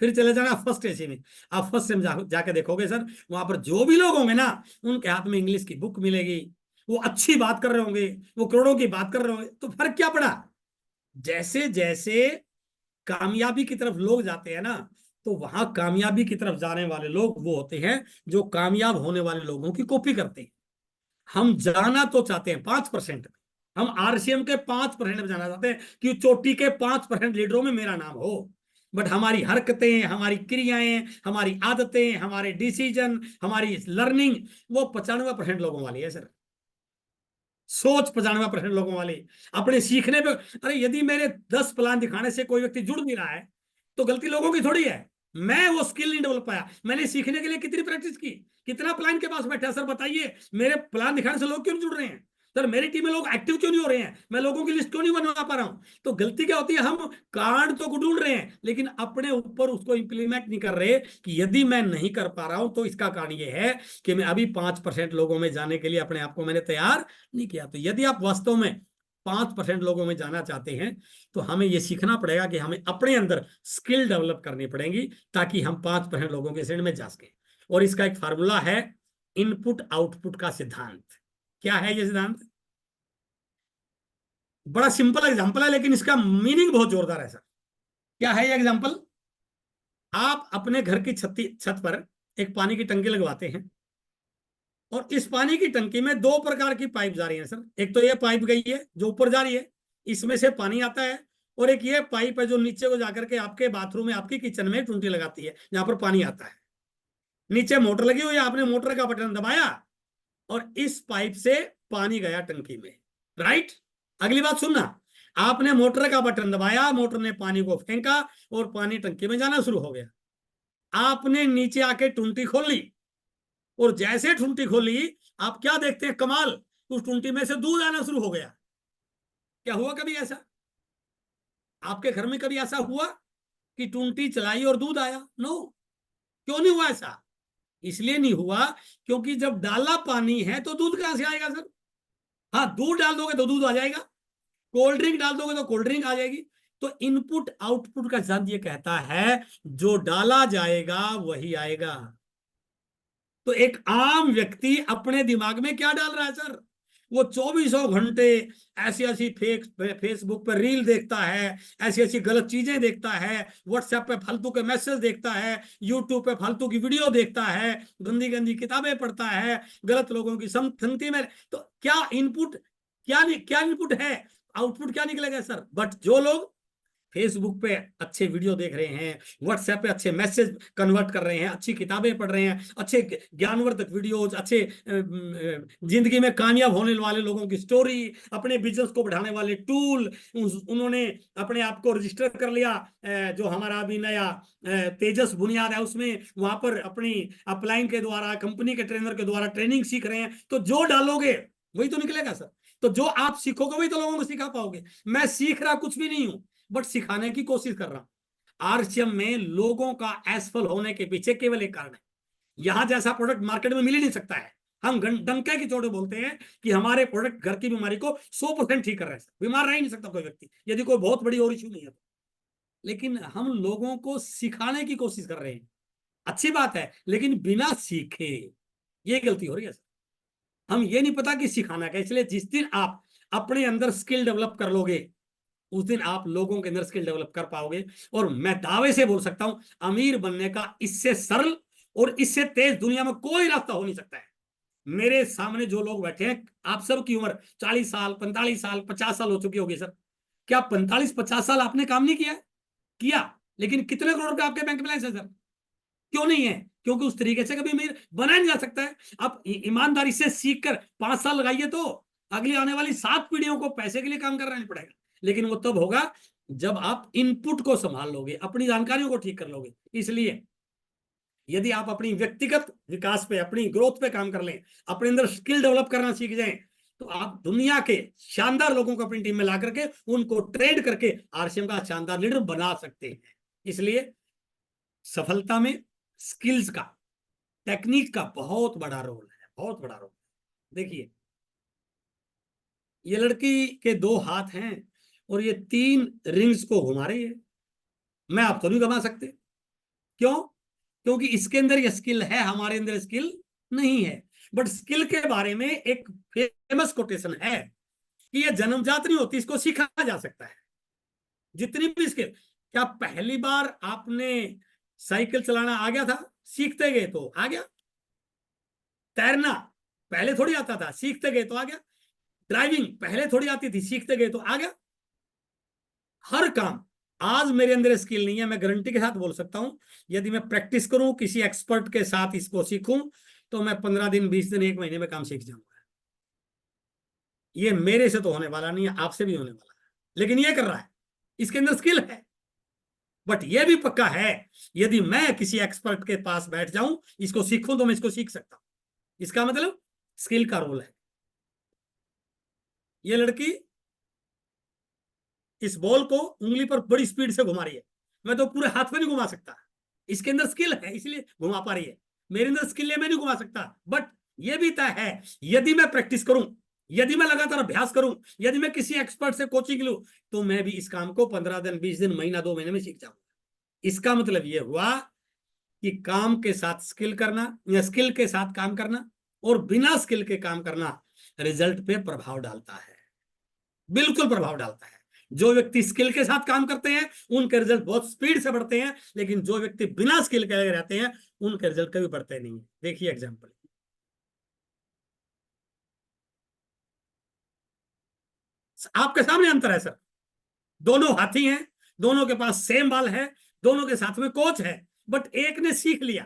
फिर चले जाना फर्स्ट एसी में। आप फर्स्ट में जाके देखोगे सर, वहां पर जो भी लोग होंगे ना उनके हाथ में इंग्लिश की बुक मिलेगी, वो अच्छी बात कर रहे होंगे, वो करोड़ों की बात कर रहे होंगे। तो फर्क क्या पड़ा, जैसे जैसे कामयाबी की तरफ लोग जाते हैं ना, तो वहां कामयाबी की तरफ जाने वाले लोग वो होते हैं जो कामयाब होने वाले लोगों की कॉपी करते हैं। हम जाना तो चाहते हैं 5% में, हम आरसीएम के 5% में जाना चाहते हैं कि चोटी के 5% लीडरों में मेरा नाम हो। बट हमारी हरकतें, हमारी क्रियाएं, हमारी आदतें, हमारे डिसीजन, हमारी लर्निंग वो 95% लोगों वाली है सर। सोच 95% लोगों वाली। अपने सीखने पे, अरे यदि मेरे 10 प्लान दिखाने से कोई व्यक्ति जुड़ नहीं रहा है तो गलती लोगों की थोड़ी है। मैं वो स्किल नहीं डेवलप पाया, मैंने सीखने के लिए कितनी प्रैक्टिस की, कितना प्लान के पास बैठा, सर बताइए मेरे प्लान दिखाने से लोग क्यों नहीं जुड़ रहे हैं, सर मेरी टीम में लोग एक्टिव क्यों नहीं हो रहे हैं, मैं लोगों की लिस्ट क्यों नहीं बनवा पा रहा हूं। तो गलती क्या होती है, हम कारण तो ढूंढ रहे हैं लेकिन अपने ऊपर उसको इंप्लीमेंट नहीं कर रहे कि यदि मैं नहीं कर पा रहा हूं तो इसका कारण ये है कि मैं अभी 5% लोगों में जाने के लिए अपने आप को मैंने तैयार नहीं किया। तो यदि आप वास्तव में 5% लोगों में जाना चाहते हैं तो हमें यह सीखना पड़ेगा कि हमें अपने अंदर स्किल डेवलप करनी पड़ेगी ताकि हम 5% लोगों के श्रेणी में जा सके। और इसका एक फार्मूला है, इनपुट आउटपुट का सिद्धांत। क्या है ये सिद्धांत? बड़ा सिंपल एग्जांपल है लेकिन इसका मीनिंग बहुत जोरदार है सर। क्या है ये एग्जांपल? आप अपने घर की छत पर एक पानी की टंकी लगवाते हैं और इस पानी की टंकी में दो प्रकार की पाइप जा रही है सर। एक तो ये पाइप गई है जो ऊपर जा रही है, इसमें से पानी आता है, और एक ये पाइप है जो नीचे को जाकर के आपके बाथरूम में, आपकी किचन में टूंटी लगाती है जहां पर पानी आता है। नीचे मोटर लगी हुई है, आपने मोटर का बटन दबाया और इस पाइप से पानी गया टंकी में, राइट। अगली बात सुनना, आपने मोटर का बटन दबाया, मोटर ने पानी को फेंका और पानी टंकी में जाना शुरू हो गया। आपने नीचे आके टूंटी खोल ली और जैसे टूंटी खोली आप क्या देखते हैं, कमाल, उस टूंटी में से दूध आना शुरू हो गया। क्या हुआ कभी ऐसा? आपके घर में कभी ऐसा हुआ कि टूंटी चलाई और दूध आया? नो। क्यों नहीं हुआ ऐसा? इसलिए नहीं हुआ क्योंकि जब डाला पानी है तो दूध कहां से आएगा सर? हाँ, दूध डाल दोगे तो दूध आ जाएगा, कोल्ड ड्रिंक डाल दोगे तो कोल्ड ड्रिंक आ जाएगी। तो इनपुट आउटपुट का सिद्धांत ये कहता है जो डाला जाएगा वही आएगा। तो एक आम व्यक्ति अपने दिमाग में क्या डाल रहा है सर? वो 24 घंटे ऐसी ऐसी फेसबुक पर रील देखता है, ऐसी ऐसी गलत चीजें देखता है, व्हाट्सएप पे फालतू के मैसेज देखता है, यूट्यूब पे फालतू की वीडियो देखता है, गंदी गंदी किताबें पढ़ता है, गलत लोगों की संगति में। तो क्या इनपुट, क्या इनपुट है, आउटपुट क्या निकलेगा सर? बट जो लोग फेसबुक पे अच्छे वीडियो देख रहे हैं, व्हाट्सएप पे अच्छे मैसेज कन्वर्ट कर रहे हैं, अच्छी किताबें पढ़ रहे हैं, अच्छे ज्ञानवर्धक वीडियोज, अच्छे जिंदगी में कामयाब होने वाले लोगों की स्टोरी, अपने बिजनेस को बढ़ाने वाले टूल, उन्होंने अपने आप को रजिस्टर कर लिया, जो हमारा अभी नया तेजस बुनियाद है उसमें, वहां पर अपनी अपलाइन के द्वारा, कंपनी के ट्रेनर के द्वारा ट्रेनिंग सीख रहे हैं। तो जो डालोगे वही तो निकलेगा सर। तो जो आप सीखोगे वही तो लोगों को सिखा पाओगे। मैं सीख रहा कुछ भी नहीं हूं, बट सिखाने की कोशिश कर रहा हूं। आरसीएम में लोगों का एसफल होने के पीछे केवल एक कारण है, यहां जैसा प्रोडक्ट मार्केट में मिल ही नहीं सकता है। हम डंके की चोट बोलते हैं कि हमारे प्रोडक्ट घर की बीमारी को 100% ठीक कर रहे हैं। बीमार रह ही नहीं सकता कोई व्यक्ति यदि कोई बहुत बड़ी और इश्यू नहीं है तो। लेकिन हम लोगों को सिखाने की कोशिश कर रहे हैं, अच्छी बात है, लेकिन बिना सीखे, ये गलती हो रही है सर। हम ये नहीं पता कि सिखाना क्या, इसलिए जिस दिन आप अपने अंदर स्किल डेवलप कर लोगे उस दिन आप लोगों के अंदर स्किल डेवलप कर पाओगे। और मैं दावे से बोल सकता हूं, अमीर बनने का इससे सरल और इससे तेज दुनिया में कोई रास्ता हो नहीं सकता है। मेरे सामने जो लोग बैठे हैं, आप सबकी उम्र 40 साल, 45 साल, 50 साल हो चुकी होगी सर। क्या 45-50 साल आपने काम नहीं किया? किया। लेकिन कितने करोड़ का आपके बैंक बैलेंस है सर? क्यों नहीं है? क्योंकि उस तरीके से कभी अमीर बना नहीं जा सकता है। आप ईमानदारी से सीख कर 5 साल लगाइए तो अगली आने वाली 7 पीढ़ियों को पैसे के लिए काम करना नहीं पड़ेगा। लेकिन वो तब होगा जब आप इनपुट को संभाल लोगे, अपनी जानकारियों को ठीक कर लोगे। इसलिए यदि आप अपनी व्यक्तिगत विकास पे, अपनी ग्रोथ पे काम कर लें, अपने अंदर स्किल डेवलप करना सीख जाएं, तो आप दुनिया के शानदार लोगों को अपनी टीम में ला करके उनको ट्रेड करके आरसीएम का शानदार लीडर बना सकते हैं। इसलिए सफलता में स्किल्स का, टेक्निक का बहुत बड़ा रोल है, बहुत बड़ा रोल। देखिए, ये लड़की के 2 हाथ हैं और ये 3 रिंग्स को घुमा रही है। मैं आप तो नहीं घुमा सकते। क्यों? क्योंकि इसके अंदर ये स्किल है, हमारे अंदर स्किल नहीं है। बट स्किल के बारे में एक फेमस कोटेशन है कि ये जन्मजात नहीं होती, इसको सीखा जा सकता है। जितनी भी स्किल, क्या पहली बार आपने साइकिल चलाना आ गया था? सीखते गए तो आ गया। तैरना पहले थोड़ी आता था, सीखते गए तो आ गया। ड्राइविंग पहले थोड़ी आती थी, सीखते गए तो आ गया। हर काम, आज मेरे अंदर स्किल नहीं है, मैं गारंटी के साथ बोल सकता हूं, यदि मैं प्रैक्टिस करूं, किसी एक्सपर्ट के साथ इसको सीखूं, तो मैं 15 दिन, 20 दिन, 1 महीने में काम सीख जाऊंगा। ये मेरे से तो होने वाला नहीं है, आपसे भी होने वाला है, लेकिन ये कर रहा है, इसके अंदर स्किल है। बट ये भी पक्का है, यदि मैं किसी एक्सपर्ट के पास बैठ जाऊं, इसको सीखूं, तो मैं इसको सीख सकता हूं। इसका मतलब स्किल का रोल है। ये लड़की इस बॉल को उंगली पर बड़ी स्पीड से घुमा रही है, मैं तो पूरे हाथ में नहीं घुमा सकता। इसके अंदर स्किल है, इसलिए घुमा पा रही है। मेरे अंदर स्किल है, मैं नहीं घुमा सकता। बट यह भी तय है, यदि मैं प्रैक्टिस करूं, यदि मैं लगातार अभ्यास करूं, यदि मैं किसी एक्सपर्ट से कोचिंग लूं, तो मैं भी इस काम को 15 दिन, 20 दिन, महीना, 2 महीने में सीख जाऊंगा। इसका मतलब यह हुआ कि काम के साथ स्किल करना, या स्किल के साथ काम करना, और बिना स्किल के काम करना रिजल्ट पे प्रभाव डालता है, बिल्कुल प्रभाव डालता है। जो व्यक्ति स्किल के साथ काम करते हैं, उनके रिजल्ट बहुत स्पीड से बढ़ते हैं, लेकिन जो व्यक्ति बिना स्किल के लगे रहते हैं, उनके रिजल्ट कभी बढ़ते नहीं है। देखिए एग्जांपल, आपके सामने अंतर है सर। दोनों हाथी हैं, दोनों के पास सेम बॉल है, दोनों के साथ में कोच है, बट एक ने सीख लिया,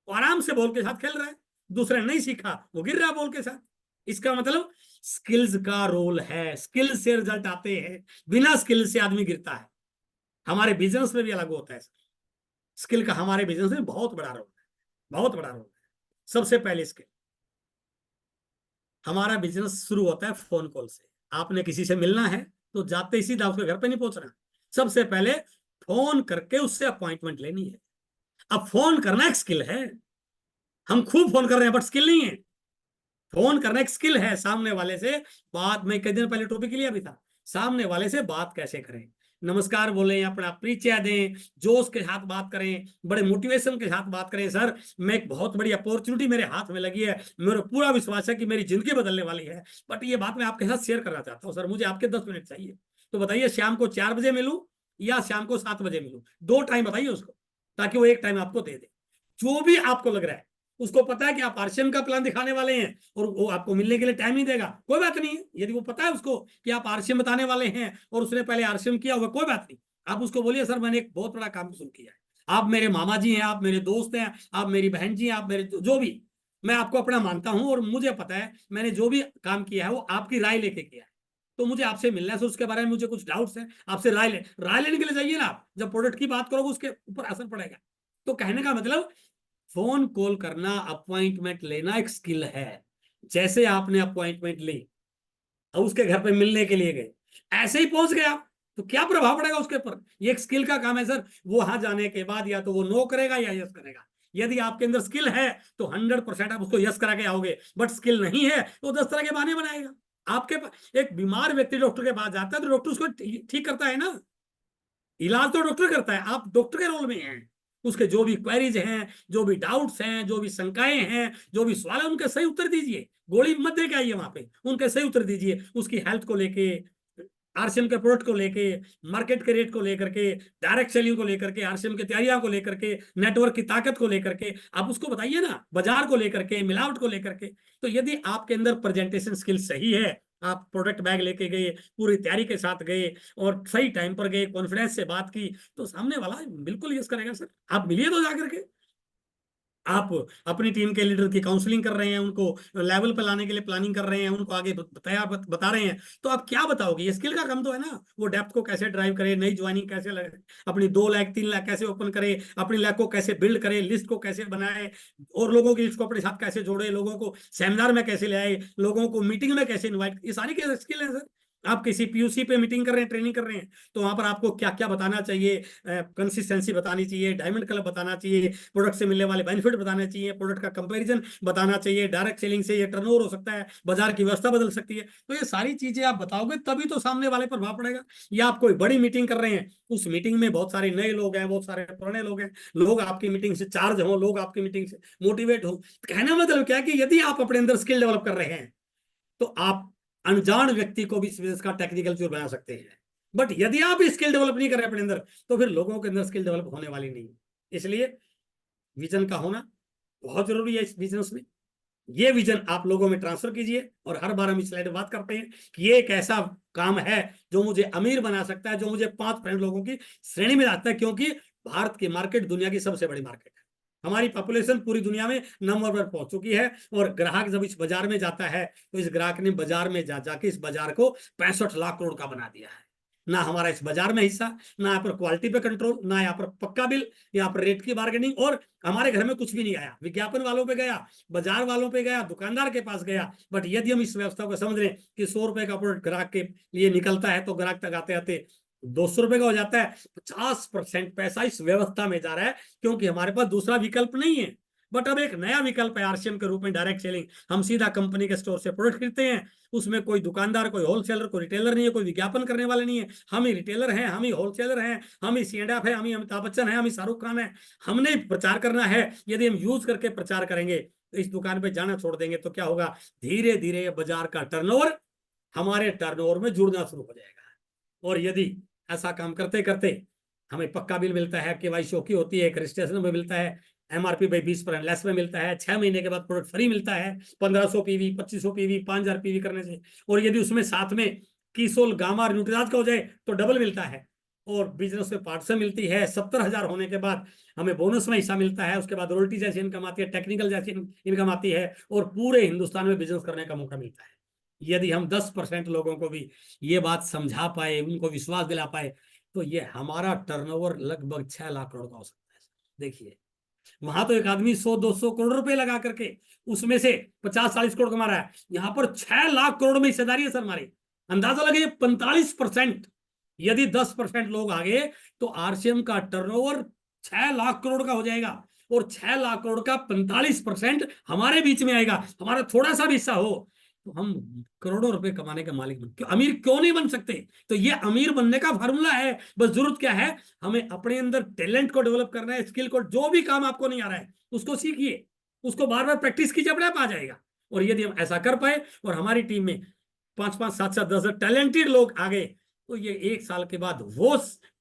वो आराम से बॉल के साथ खेल रहा है, दूसरे ने नहीं सीखा, वो गिर रहा है बॉल के साथ। इसका मतलब स्किल्स का रोल है, स्किल से रिजल्ट आते हैं, बिना स्किल से आदमी गिरता है। हमारे बिजनेस में भी अलग होता है। स्किल का हमारे बिजनेस में बहुत बड़ा रोल है, बहुत बड़ा रोल है। सबसे पहले स्किल, हमारा बिजनेस शुरू होता है फोन कॉल से। आपने किसी से मिलना है, तो जाते ही सीधा उसके घर पे नहीं पहुंचना, सबसे पहले फोन करके उससे अपॉइंटमेंट लेनी है। अब फोन करना एक स्किल है, हम खूब फोन कर रहे हैं, बट स्किल नहीं है। फोन करना एक स्किल है, सामने वाले से बात, मैं कई दिन पहले टॉपिक लिया भी था, सामने वाले से बात कैसे करें, नमस्कार बोलें, अपना परिचय दें, जोश के साथ बात करें, बड़े मोटिवेशन के साथ बात करें। सर, मैं एक बहुत बड़ी अपॉर्चुनिटी मेरे हाथ में लगी है, मेरा पूरा विश्वास है कि मेरी जिंदगी बदलने वाली है, बट ये बात मैं आपके साथ शेयर करना चाहता हूँ। सर, मुझे आपके 10 मिनट चाहिए, तो बताइए शाम को 4 बजे मिलूं या शाम को 7 बजे मिलूं? दो टाइम बताइए उसको, ताकि वो एक टाइम आपको दे दे। जो भी आपको लग रहा है, उसको पता है कि आप आरसीएम का प्लान दिखाने वाले हैं, और वो आपको मिलने के लिए टाइम नहीं देगा, कोई बात नहीं है। यदि वो पता है उसको कि आप आरसीएम बताने वाले हैं, और उसने पहले आरसीएम किया हुआ, कोई बात नहीं। आप उसको बोलिए, सर मैंने एक बहुत बड़ा काम शुरू किया है, आप मेरे मामा जी हैं, आप मेरे दोस्त हैं, आप मेरी बहन जी हैं, आप मेरे जो भी, मैं आपको अपना मानता हूं, और मुझे पता है मैंने जो भी काम किया है वो आपकी राय लेके किया है, तो मुझे आपसे मिलना है। सर, उसके बारे में मुझे कुछ डाउट्स हैं, आपसे राय लेने के लिए जाइए ना। आप जब प्रोडक्ट की बात करोगे, उसके ऊपर असर पड़ेगा। तो कहने का मतलब, फोन कॉल करना, अपॉइंटमेंट लेना एक स्किल है। जैसे आपने अपॉइंटमेंट ली और उसके घर पे मिलने के लिए गए, ऐसे ही पहुंच गया, तो क्या प्रभाव पड़ेगा उसके ऊपर? ये एक स्किल का काम है सर। वो वहां जाने के बाद या तो वो नो करेगा या यस करेगा। यदि आपके अंदर स्किल है, तो 100% आप उसको यस करा के आओगे, बट स्किल नहीं है तो 10 तरह के बहाने बनाएगा। आपके पास एक बीमार व्यक्ति डॉक्टर के पास जाता है, तो डॉक्टर उसको ठीक करता है ना, इलाज तो डॉक्टर करता है, आप डॉक्टर के रोल में हैं। उसके जो भी क्वेरीज हैं, जो भी डाउट्स हैं, जो भी शंकाएं हैं, जो भी सवाल है, उनके सही उत्तर दीजिए। गोली मत दे के आइए वहां पे, उनके सही उत्तर दीजिए। उसकी हेल्थ को लेके, आरसीएम के प्रोडक्ट को लेके, मार्केट के रेट को लेकर के, डायरेक्ट सेलिंग को लेकर के, आरसीएम की तैयारियों को लेकर के, नेटवर्क की ताकत को लेकर के, आप उसको बताइए ना, बाजार को लेकर के, मिलावट को लेकर के। तो यदि आपके अंदर प्रेजेंटेशन स्किल सही है, आप प्रोडक्ट बैग लेके गए, पूरी तैयारी के साथ गए, और सही टाइम पर गए, कॉन्फिडेंस से बात की, तो सामने वाला बिल्कुल यस करेगा सर। आप मिलिए तो जाकर के, आप अपनी टीम के लीडर की काउंसलिंग कर रहे हैं, उनको लेवल पर लाने के लिए प्लानिंग कर रहे हैं, उनको आगे बता रहे हैं, तो आप क्या बताओगे? ये स्किल का काम तो है ना। वो डेप्थ को कैसे ड्राइव करे, नई ज्वाइनिंग कैसे लगे, अपनी 2 लाख 3 लाख कैसे ओपन करे, अपनी लाख को कैसे बिल्ड करे, लिस्ट को कैसे बनाए, और लोगों की लिस्ट को अपने साथ कैसे जोड़े, लोगों को सेमिनार में कैसे ले आए, लोगों को मीटिंग में कैसे इन्वाइट, ये सारी क्या स्किल है सर। आप किसी पीयूसी पे मीटिंग कर रहे हैं, ट्रेनिंग कर रहे हैं, तो वहां पर आपको क्या क्या बताना चाहिए, कंसिस्टेंसी बतानी चाहिए, डायमंड कलर बताना चाहिए, प्रोडक्ट से मिलने वाले बेनिफिट बताना चाहिए, प्रोडक्ट का कंपैरिजन बताना चाहिए, डायरेक्ट सेलिंग से ये टर्नओवर हो सकता है, बाजार की व्यवस्था बदल सकती है। तो ये सारी चीजें आप बताओगे, तभी तो सामने वाले पर प्रभाव पड़ेगा। या आप कोई बड़ी मीटिंग कर रहे हैं, उस मीटिंग में बहुत सारे नए लोग हैं, बहुत सारे पुराने लोग हैं, लोग आपकी मीटिंग से चार्ज हो, लोग आपकी मीटिंग से मोटिवेट हो। कहना मतलब क्या है कि यदि आप अपने अंदर स्किल डेवलप कर रहे हैं, तो आप अनजान व्यक्ति को भी इस बिजनेस का टेक्निकल चोर बना सकते हैं। बट यदि आप स्किल डेवलप नहीं कर रहे अपने अंदर, तो फिर लोगों के अंदर स्किल डेवलप होने वाली नहीं है। इसलिए विजन का होना बहुत जरूरी है इस बिजनेस में। ये विजन आप लोगों में ट्रांसफर कीजिए। और हर बार हम इस स्लाइड में बात करते हैं कि ये एक ऐसा काम है जो मुझे अमीर बना सकता है, जो मुझे 5% लोगों की श्रेणी में लाता है, क्योंकि भारत की मार्केट दुनिया की सबसे बड़ी मार्केट है। हमारी पॉपुलेशन पूरी दुनिया में नंबर पर पहुंच चुकी है। और ग्राहक जब इस बाजार में जाता है, तो इस ग्राहक ने बाजार में जाके इस बाजार को 65 लाख करोड़ का बना दिया है। ना हमारा इस बाजार में हिस्सा, ना यहाँ पर क्वालिटी पे कंट्रोल, ना यहाँ पर पक्का बिल, यहाँ पर रेट की बार्गेनिंग, और हमारे घर में कुछ भी नहीं आया। विज्ञापन वालों पे गया, बाजार वालों पे गया, दुकानदार के पास गया। बट यदि हम इस व्यवस्था को समझ रहे हैं कि 100 रुपए का प्रोडक्ट ग्राहक के लिए निकलता है, तो ग्राहक तक आते आते 200 रुपए का हो जाता है। 50% पैसा इस व्यवस्था में जा रहा है, क्योंकि हमारे पास दूसरा विकल्प नहीं है। बट अब एक नया विकल्प है आरसीएम के रूप में, डायरेक्ट सेलिंग। हम सीधा कंपनी के स्टोर से प्रोडक्ट खरीदते हैं। उसमें कोई दुकानदार, कोई होलसेलर, कोई रिटेलर नहीं है, कोई विज्ञापन करने वाले नहीं है। हम ही रिटेलर हैं, हम ही होलसेलर हैं, हम ही सीएनएफ है, हम ही अमिताभ बच्चन है, हम ही शाहरुख खान है। हमने प्रचार करना है। यदि हम यूज करके प्रचार करेंगे, तो इस दुकान पे जाना छोड़ देंगे, तो क्या होगा? धीरे धीरे बाजार का टर्नओवर हमारे टर्नओवर में जुड़ना शुरू हो जाएगा। और यदि ऐसा काम करते करते हमें पक्का बिल मिलता है, केवाईसी की होती है, एक रजिस्ट्रेशन में मिलता है, एमआरपी भाई 20% लेस में मिलता है, 6 महीने के बाद प्रोडक्ट फ्री मिलता है, 1500 पीवी, 2500 पीवी, 5000 पीवी करने से। और यदि उसमें साथ में कीसोल, गामा, न्यूट्रिराज का हो जाए, तो डबल मिलता है। और बिजनेस में पार्ट से मिलती है। 70,000 होने के बाद हमें बोनस में हिस्सा मिलता है। उसके बाद रॉयल्टी जैसी इनकम आती है, टेक्निकल जैसी इनकम आती है, और पूरे हिंदुस्तान में बिजनेस करने का मौका मिलता है। यदि हम 10% लोगों को भी ये बात समझा पाए, उनको विश्वास दिला पाए, तो ये हमारा टर्नओवर लगभग 6 लाख करोड़ का हो सकता है। देखिए, वहां तो एक आदमी 100-200 करोड़ रुपए लगा करके उसमें से 50-40 करोड़ कमा रहा है। यहां पर 6 लाख करोड़ में हिस्सेदारी है सर हमारी। अंदाजा लगे 45%। यदि 10% लोग आ गए, तो आरसीएम का टर्नओवर 6 लाख करोड़ का हो जाएगा। और 6 लाख करोड़ का 45% हमारे बीच में आएगा। हमारा थोड़ा सा भी हिस्सा हो, तो हम करोड़ों रुपए कमाने का मालिक अमीर क्यों नहीं बन सकते? तो ये अमीर बनने का फार्मूला है। बस जरूरत क्या है? हमें अपने अंदर टैलेंट को डेवलप करना है, स्किल को। जो भी काम आपको नहीं आ रहा है, उसको सीखिए, उसको बार बार प्रैक्टिस कीजिए, अपने आप आ जाएगा। और यदि हम ऐसा कर पाए, और हमारी टीम में 5-5, 7-7, 10 टैलेंटेड लोग आ गए, तो ये 1 साल के बाद वो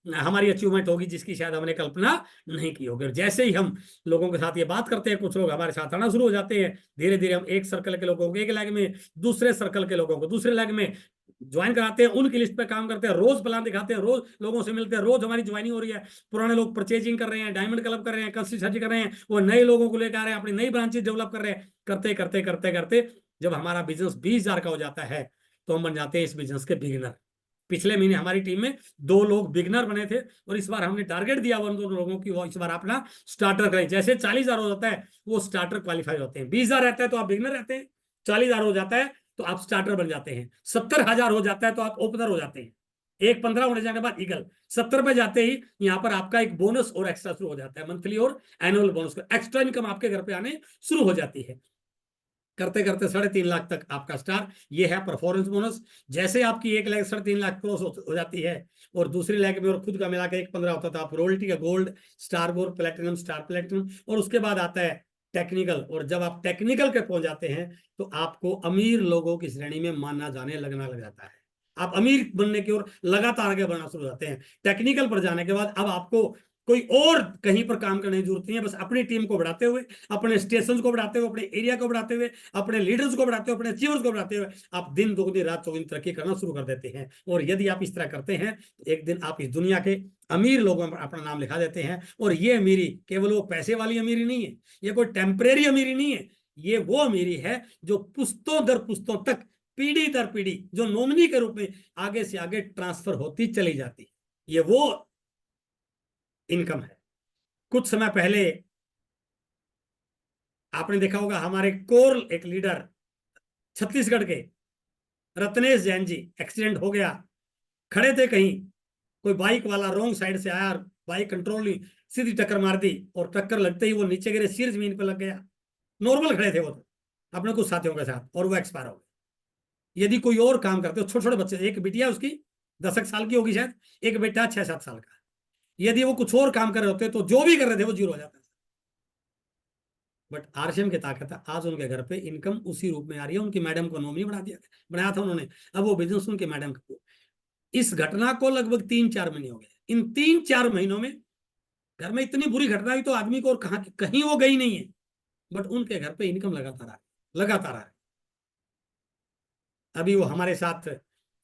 हमारी अचीवमेंट होगी जिसकी शायद हमने कल्पना नहीं की होगी। और जैसे ही हम लोगों के साथ ये बात करते हैं, कुछ लोग हमारे साथ आना शुरू हो जाते हैं। धीरे धीरे हम एक सर्कल के लोगों को एक लैग में, दूसरे सर्कल के लोगों को दूसरे लैग में ज्वाइन कराते हैं, उनकी लिस्ट पे काम करते हैं, रोज प्लान दिखाते हैं, रोज लोगों से मिलते हैं, रोज हमारी ज्वाइनिंग हो रही है। पुराने लोग परचेजिंग कर रहे हैं, डायमंड क्लब कर रहे हैं, कंसिस्टेंसी कर रहे हैं, वो नए लोगों को लेकर आ रहे हैं, अपनी नई ब्रांचेज डेवलप कर रहे हैं। करते करते करते करते जब हमारा बिजनेस 20,000 का हो जाता है, तो हम बन जाते हैं इस बिजनेस के बिगिनर। पिछले महीने हमारी टीम में 2 लोग बिगनर बने थे, और इस बार हमने टारगेट दिया उन 2 लोगों की, वो इस बार अपना स्टार्टर करें। जैसे 40,000 हो जाता है, वो स्टार्टर क्वालिफाई होते हैं। 20,000 रहता है तो आप बिगनर रहते हैं, 40,000 हो जाता है तो आप स्टार्टर बन जाते हैं, 70,000 हो जाता है तो आप ओपनर हो जाते हैं। 1-15 होने जाने के बाद ईगल, 70 पे जाते ही यहाँ पर आपका एक बोनस और एक्स्ट्रा शुरू हो जाता है, मंथली और एनुअल बोनस का एक्स्ट्रा इनकम आपके घर पे आने शुरू हो जाती है। करते करते 3.5 लाख तक आपका स्टार, ये है परफॉर्मेंस बोनस। जैसे आपकी 1 लाख 3.5 लाख क्रॉस हो जाती है, और दूसरी लाख में और खुद का मिला के 1.15 होता था, आप रॉयल्टी का gold, star gold, platinum, star platinum, और उसके बाद आता है टेक्निकल। और जब आप टेक्निकल के पहुंच जाते हैं, तो आपको अमीर लोगों की श्रेणी में माना जाने लगना लग जाता है। आप अमीर बनने की ओर लगातार आगे बढ़ना शुरू हो जाते हैं। टेक्निकल पर जाने के बाद अब आपको कोई और कहीं पर काम करने की जरूरत नहीं है। बस अपनी टीम को बढ़ाते हुए, अपने स्टेशन को बढ़ाते हुए, अपने एरिया को बढ़ाते हुए, अपने लीडर्स को बढ़ाते हुए, अपने अचीवर्स को बढ़ाते हुए, आप दिन दोगुनी रात चौगुनी तरक्की करना शुरू कर देते हैं। और यदि आप इस तरह करते हैं, तो एक दिन आप इस दुनिया के अमीर लोगों में अपना नाम लिखा देते हैं। और ये अमीरी केवल वो पैसे वाली अमीरी नहीं है, ये कोई टेम्परेरी अमीरी नहीं है। ये वो अमीरी है जो पुश्तों दर पुश्तों तक, पीढ़ी दर पीढ़ी, जो नॉमिनी के रूप में आगे से आगे ट्रांसफर होती चली जाती है। ये वो इनकम है। कुछ समय पहले आपने देखा होगा, हमारे कोर एक लीडर छत्तीसगढ़ के रत्नेश जैन जी, एक्सीडेंट हो गया। खड़े थे कहीं, कोई बाइक वाला रॉन्ग साइड से आया, बाइक कंट्रोल नहीं, सीधी टक्कर मार दी, और टक्कर लगते ही वो नीचे गिरे, सिर जमीन पर लग गया। नॉर्मल खड़े थे वो तो अपने कुछ साथियों के साथ, और वो एक्सपायर हो गए। यदि कोई और काम करते हो, छोटे छोटे बच्चे, एक बिटिया उसकी 10 साल की होगी शायद, एक बेटा 6-7 साल का, यदि वो कुछ और काम कर रहे होते, तो जो भी कर रहे थे वो जीरो हो जाता। बट आरसीएम की ताकत है, आज उनके घर पे इनकम उसी रूप में आ रही है। उनकी मैडम को नॉमिनी बनाया था उन्होंने, अब वो बिजनेस उनके मैडम को इस घटना को लगभग 3-4 महीने हो गए। इन 3-4 महीनों में घर में इतनी बुरी घटना हुई तो आदमी को और कहीं वो गई नहीं है, बट उनके घर पे इनकम लगातार आ लगातार आ रही। अभी वो हमारे साथ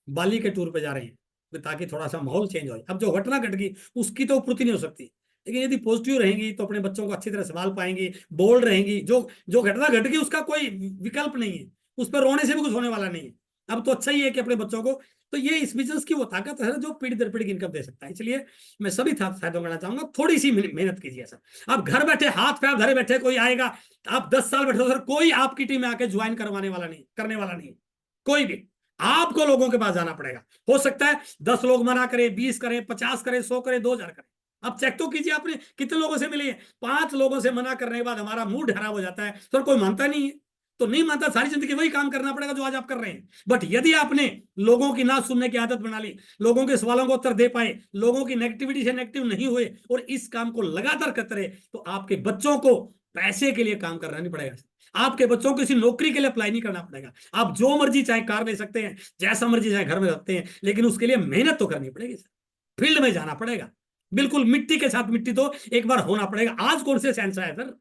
बाली के टूर पे जा रहे हैं ताकि थोड़ा सा माहौल चेंज हो। अब जो घटना घट गई उसकी तो पूर्ति नहीं हो सकती, लेकिन यदि पॉजिटिव रहेंगी तो अपने बच्चों को अच्छी तरह संभाल पाएंगी, बोल्ड रहेंगी। जो जो घटना घट गई उसका कोई विकल्प नहीं है, उस पर रोने से भी कुछ होने वाला नहीं है। अब तो अच्छा ही है कि अपने बच्चों को, तो ये इस बिजनेस की वो ताकत है जो पीढ़ी दर पीढ़ी इनकम दे सकता है। इसलिए मैं सभी साथियों करना चाहूंगा, थोड़ी सी मेहनत कीजिए सर। आप घर बैठे हाथ पैर धरे बैठे कोई आएगा, आप 10 साल बैठे हो सर, कोई आपकी टीम में आके ज्वाइन करवाने वाला नहीं, करने वाला नहीं, कोई भी। आपको लोगों के पास जाना पड़ेगा। हो सकता है 10 लोग मना करें, 20 करें, 50 करें, 100 करें, 2000 करें। अब चेक तो कीजिए आपने कितने लोगों से मिले। 5 लोगों से मना करने के बाद हमारा मूड खराब हो जाता है, सर कोई मानता नहीं है तो नहीं मानता, सारी जिंदगी वही काम करना पड़ेगा जो आज आप कर रहे हैं। बट यदि आपने लोगों की ना सुनने की आदत बना ली, लोगों के सवालों को उत्तर दे पाए, लोगों की नेगेटिविटी से नेगेटिव नहीं हुए और इस काम को लगातार करते रहे, तो आपके बच्चों को पैसे के लिए काम करना नहीं पड़ेगा। आपके बच्चों को किसी नौकरी के लिए अप्लाई नहीं करना पड़ेगा। आप जो मर्जी चाहे कार ले सकते हैं, जैसा मर्जी चाहे घर में रखते हैं, लेकिन उसके लिए मेहनत तो करनी पड़ेगी सर। फील्ड में जाना पड़ेगा, बिल्कुल मिट्टी के साथ मिट्टी तो एक बार होना पड़ेगा। आज कौन से सेंस है सर,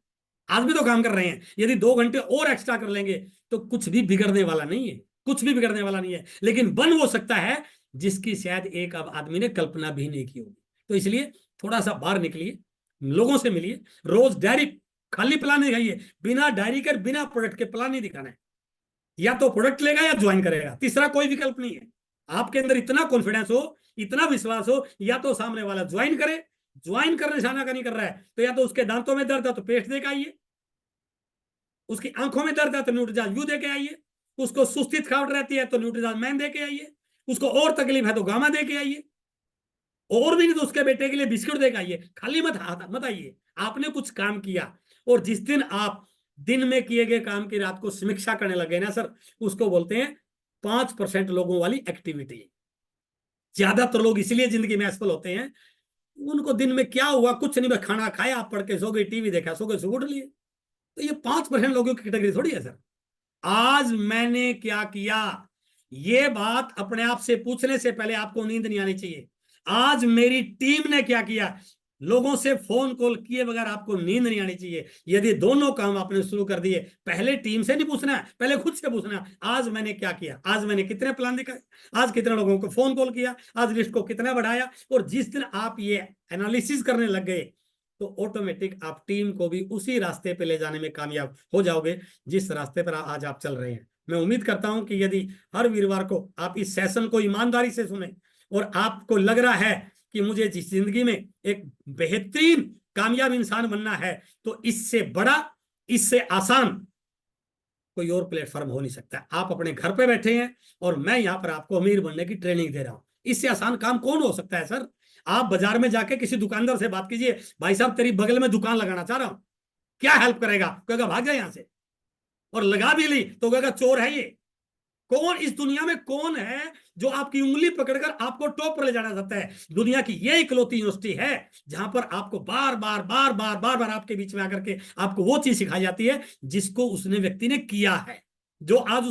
आज भी तो काम कर रहे हैं। यदि 2 घंटे और एक्स्ट्रा कर लेंगे तो कुछ भी बिगड़ने वाला नहीं है, कुछ भी बिगड़ने वाला नहीं है। लेकिन बन वो सकता है जिसकी शायद एक अब आदमी ने कल्पना भी नहीं की होगी। तो इसलिए थोड़ा सा बाहर निकलिए, लोगों से मिलिए, रोज डायरी खाली प्लान नहीं दिखाइए, बिना डायरी के बिना प्रोडक्ट के प्लान नहीं दिखाना है। या तो प्रोडक्ट लेगा या ज्वाइन करेगा, तीसरा कोई विकल्प नहीं है। आपके अंदर इतना कॉन्फिडेंस हो, इतना विश्वास हो, या तो सामने वाला ज्वाइन करे, ज्वाइन करने से आना नहीं कर रहा है तो या तो उसके दांतों में दर्द है तो पेस्ट दे के आइए, उसकी आंखों में दर्द है तो न्यूट्रीजाज यू दे के आइए, उसको सुस्ती थकावट रहती है तो न्यूट्रीजाज मैन दे के आइए, उसको और तकलीफ है तो गामा दे के आइए, और भी नहीं तो उसके बेटे के लिए बिस्कुट दे के आइए। खाली मत आइए। आपने कुछ काम किया, और जिस दिन आप दिन में किए गए काम की रात को समीक्षा करने लगे ना सर, उसको बोलते हैं 5% लोगों वाली एक्टिविटी। ज्यादातर लोग इसलिए जिंदगी में असफल होते हैं, उनको दिन में क्या हुआ, कुछ नहीं, खाना खाया, आप पढ़ के सो गए, टीवी देखा, सो गए, सो उठ लिए। तो ये 5% लोगों की कैटेगरी थोड़ी है सर। आज मैंने क्या किया, ये बात अपने आप से पूछने से पहले आपको नींद नहीं आनी चाहिए। आज मेरी टीम ने क्या किया, लोगों से फोन कॉल किए बगैर आपको नींद नहीं आनी चाहिए। यदि दोनों काम आपने शुरू कर दिए, पहले टीम से नहीं पूछना है, पहले खुद से पूछना है, आज मैंने क्या किया, आज मैंने कितने प्लान दिखाए, आज कितने लोगों को फोन कॉल किया, आज लिस्ट को कितना बढ़ाया। और जिस दिन आप ये एनालिसिस करने लग गए तो ऑटोमेटिक आप टीम को भी उसी रास्ते पे ले जाने में कामयाब हो जाओगे जिस रास्ते पर आज आप चल रहे हैं। मैं उम्मीद करता हूं कि यदि हर वीरवार को आप इस सेशन को ईमानदारी से सुने और आपको लग रहा है कि मुझे जिस जिंदगी में एक बेहतरीन कामयाब इंसान बनना है, तो इससे बड़ा, इससे आसान कोई और प्लेटफॉर्म हो नहीं सकता। आप अपने घर पे बैठे हैं और मैं यहां पर आपको अमीर बनने की ट्रेनिंग दे रहा हूं। इससे आसान काम कौन हो सकता है सर। आप बाजार में जाके किसी दुकानदार से बात कीजिए, भाई साहब तेरी बगल में दुकान लगाना चाह रहा हूं, क्या हेल्प करेगा, कहेगा भाग जाए यहां से, और लगा भी ली तो कहेगा चोर है ये। कौन इस दुनिया में कौन है जो आपकी उंगली पकड़कर आपको टॉप पर ले जाना चाहता है। दुनिया की ये इकलौती यूनिवर्सिटी है जहां पर आपको बार बार बार बार बार बार आपके बीच में आकर के आपको वो चीज सिखाई जाती है जिसको उसने व्यक्ति ने किया है, जो आज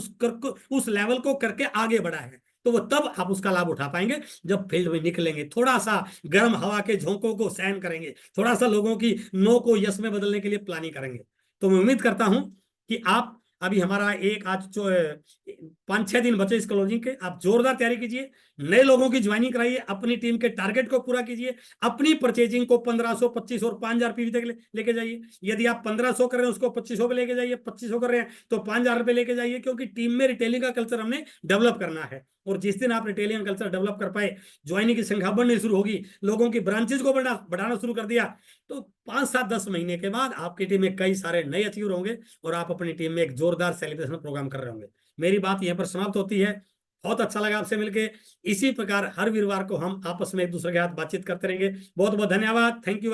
उस लेवल को करके आगे बढ़ा है। तो वो तब आप उसका लाभ उठा पाएंगे जब फील्ड में निकलेंगे, थोड़ा सा गर्म हवा के झोंकों को सहन करेंगे, थोड़ा सा लोगों की नो को यस में बदलने के लिए प्लानिंग करेंगे। तो मैं उम्मीद करता हूं कि आप, अभी हमारा एक आज 5-6 दिन बचे इस क्लोजिंग के, आप जोरदार तैयारी कीजिए, नए लोगों की ज्वाइनिंग कराइए, अपनी टीम के टारगेट को पूरा कीजिए, अपनी परचेजिंग को 1500, 2500 और 5000 पीवी तक लेके जाइए। यदि आप 1500 कर रहे हैं उसको 2500 पे लेके जाइए, 2500 कर रहे हैं तो 5000 रुपए लेके जाइए, क्योंकि टीम में रिटेलिंग का कल्चर हमने डेवलप करना है। और जिस दिन आप रिटेलिंग कल्चर डेवलप कर पाए, ज्वाइनिंग की संख्या बढ़नी शुरू होगी, लोगों की ब्रांचेज को बढ़ाना शुरू कर दिया, तो 5-7-10 महीने के बाद आपकी टीम में कई सारे नए अचीवर होंगे और आप अपनी टीम में एक जोरदार सेलिब्रेशन प्रोग्राम कर रहे होंगे। मेरी बात यहां पर समाप्त होती है। बहुत अच्छा लगा आपसे मिलके। इसी प्रकार हर वीरवार को हम आपस में एक दूसरे के साथ बातचीत करते रहेंगे। बहुत बहुत धन्यवाद, थैंक यू।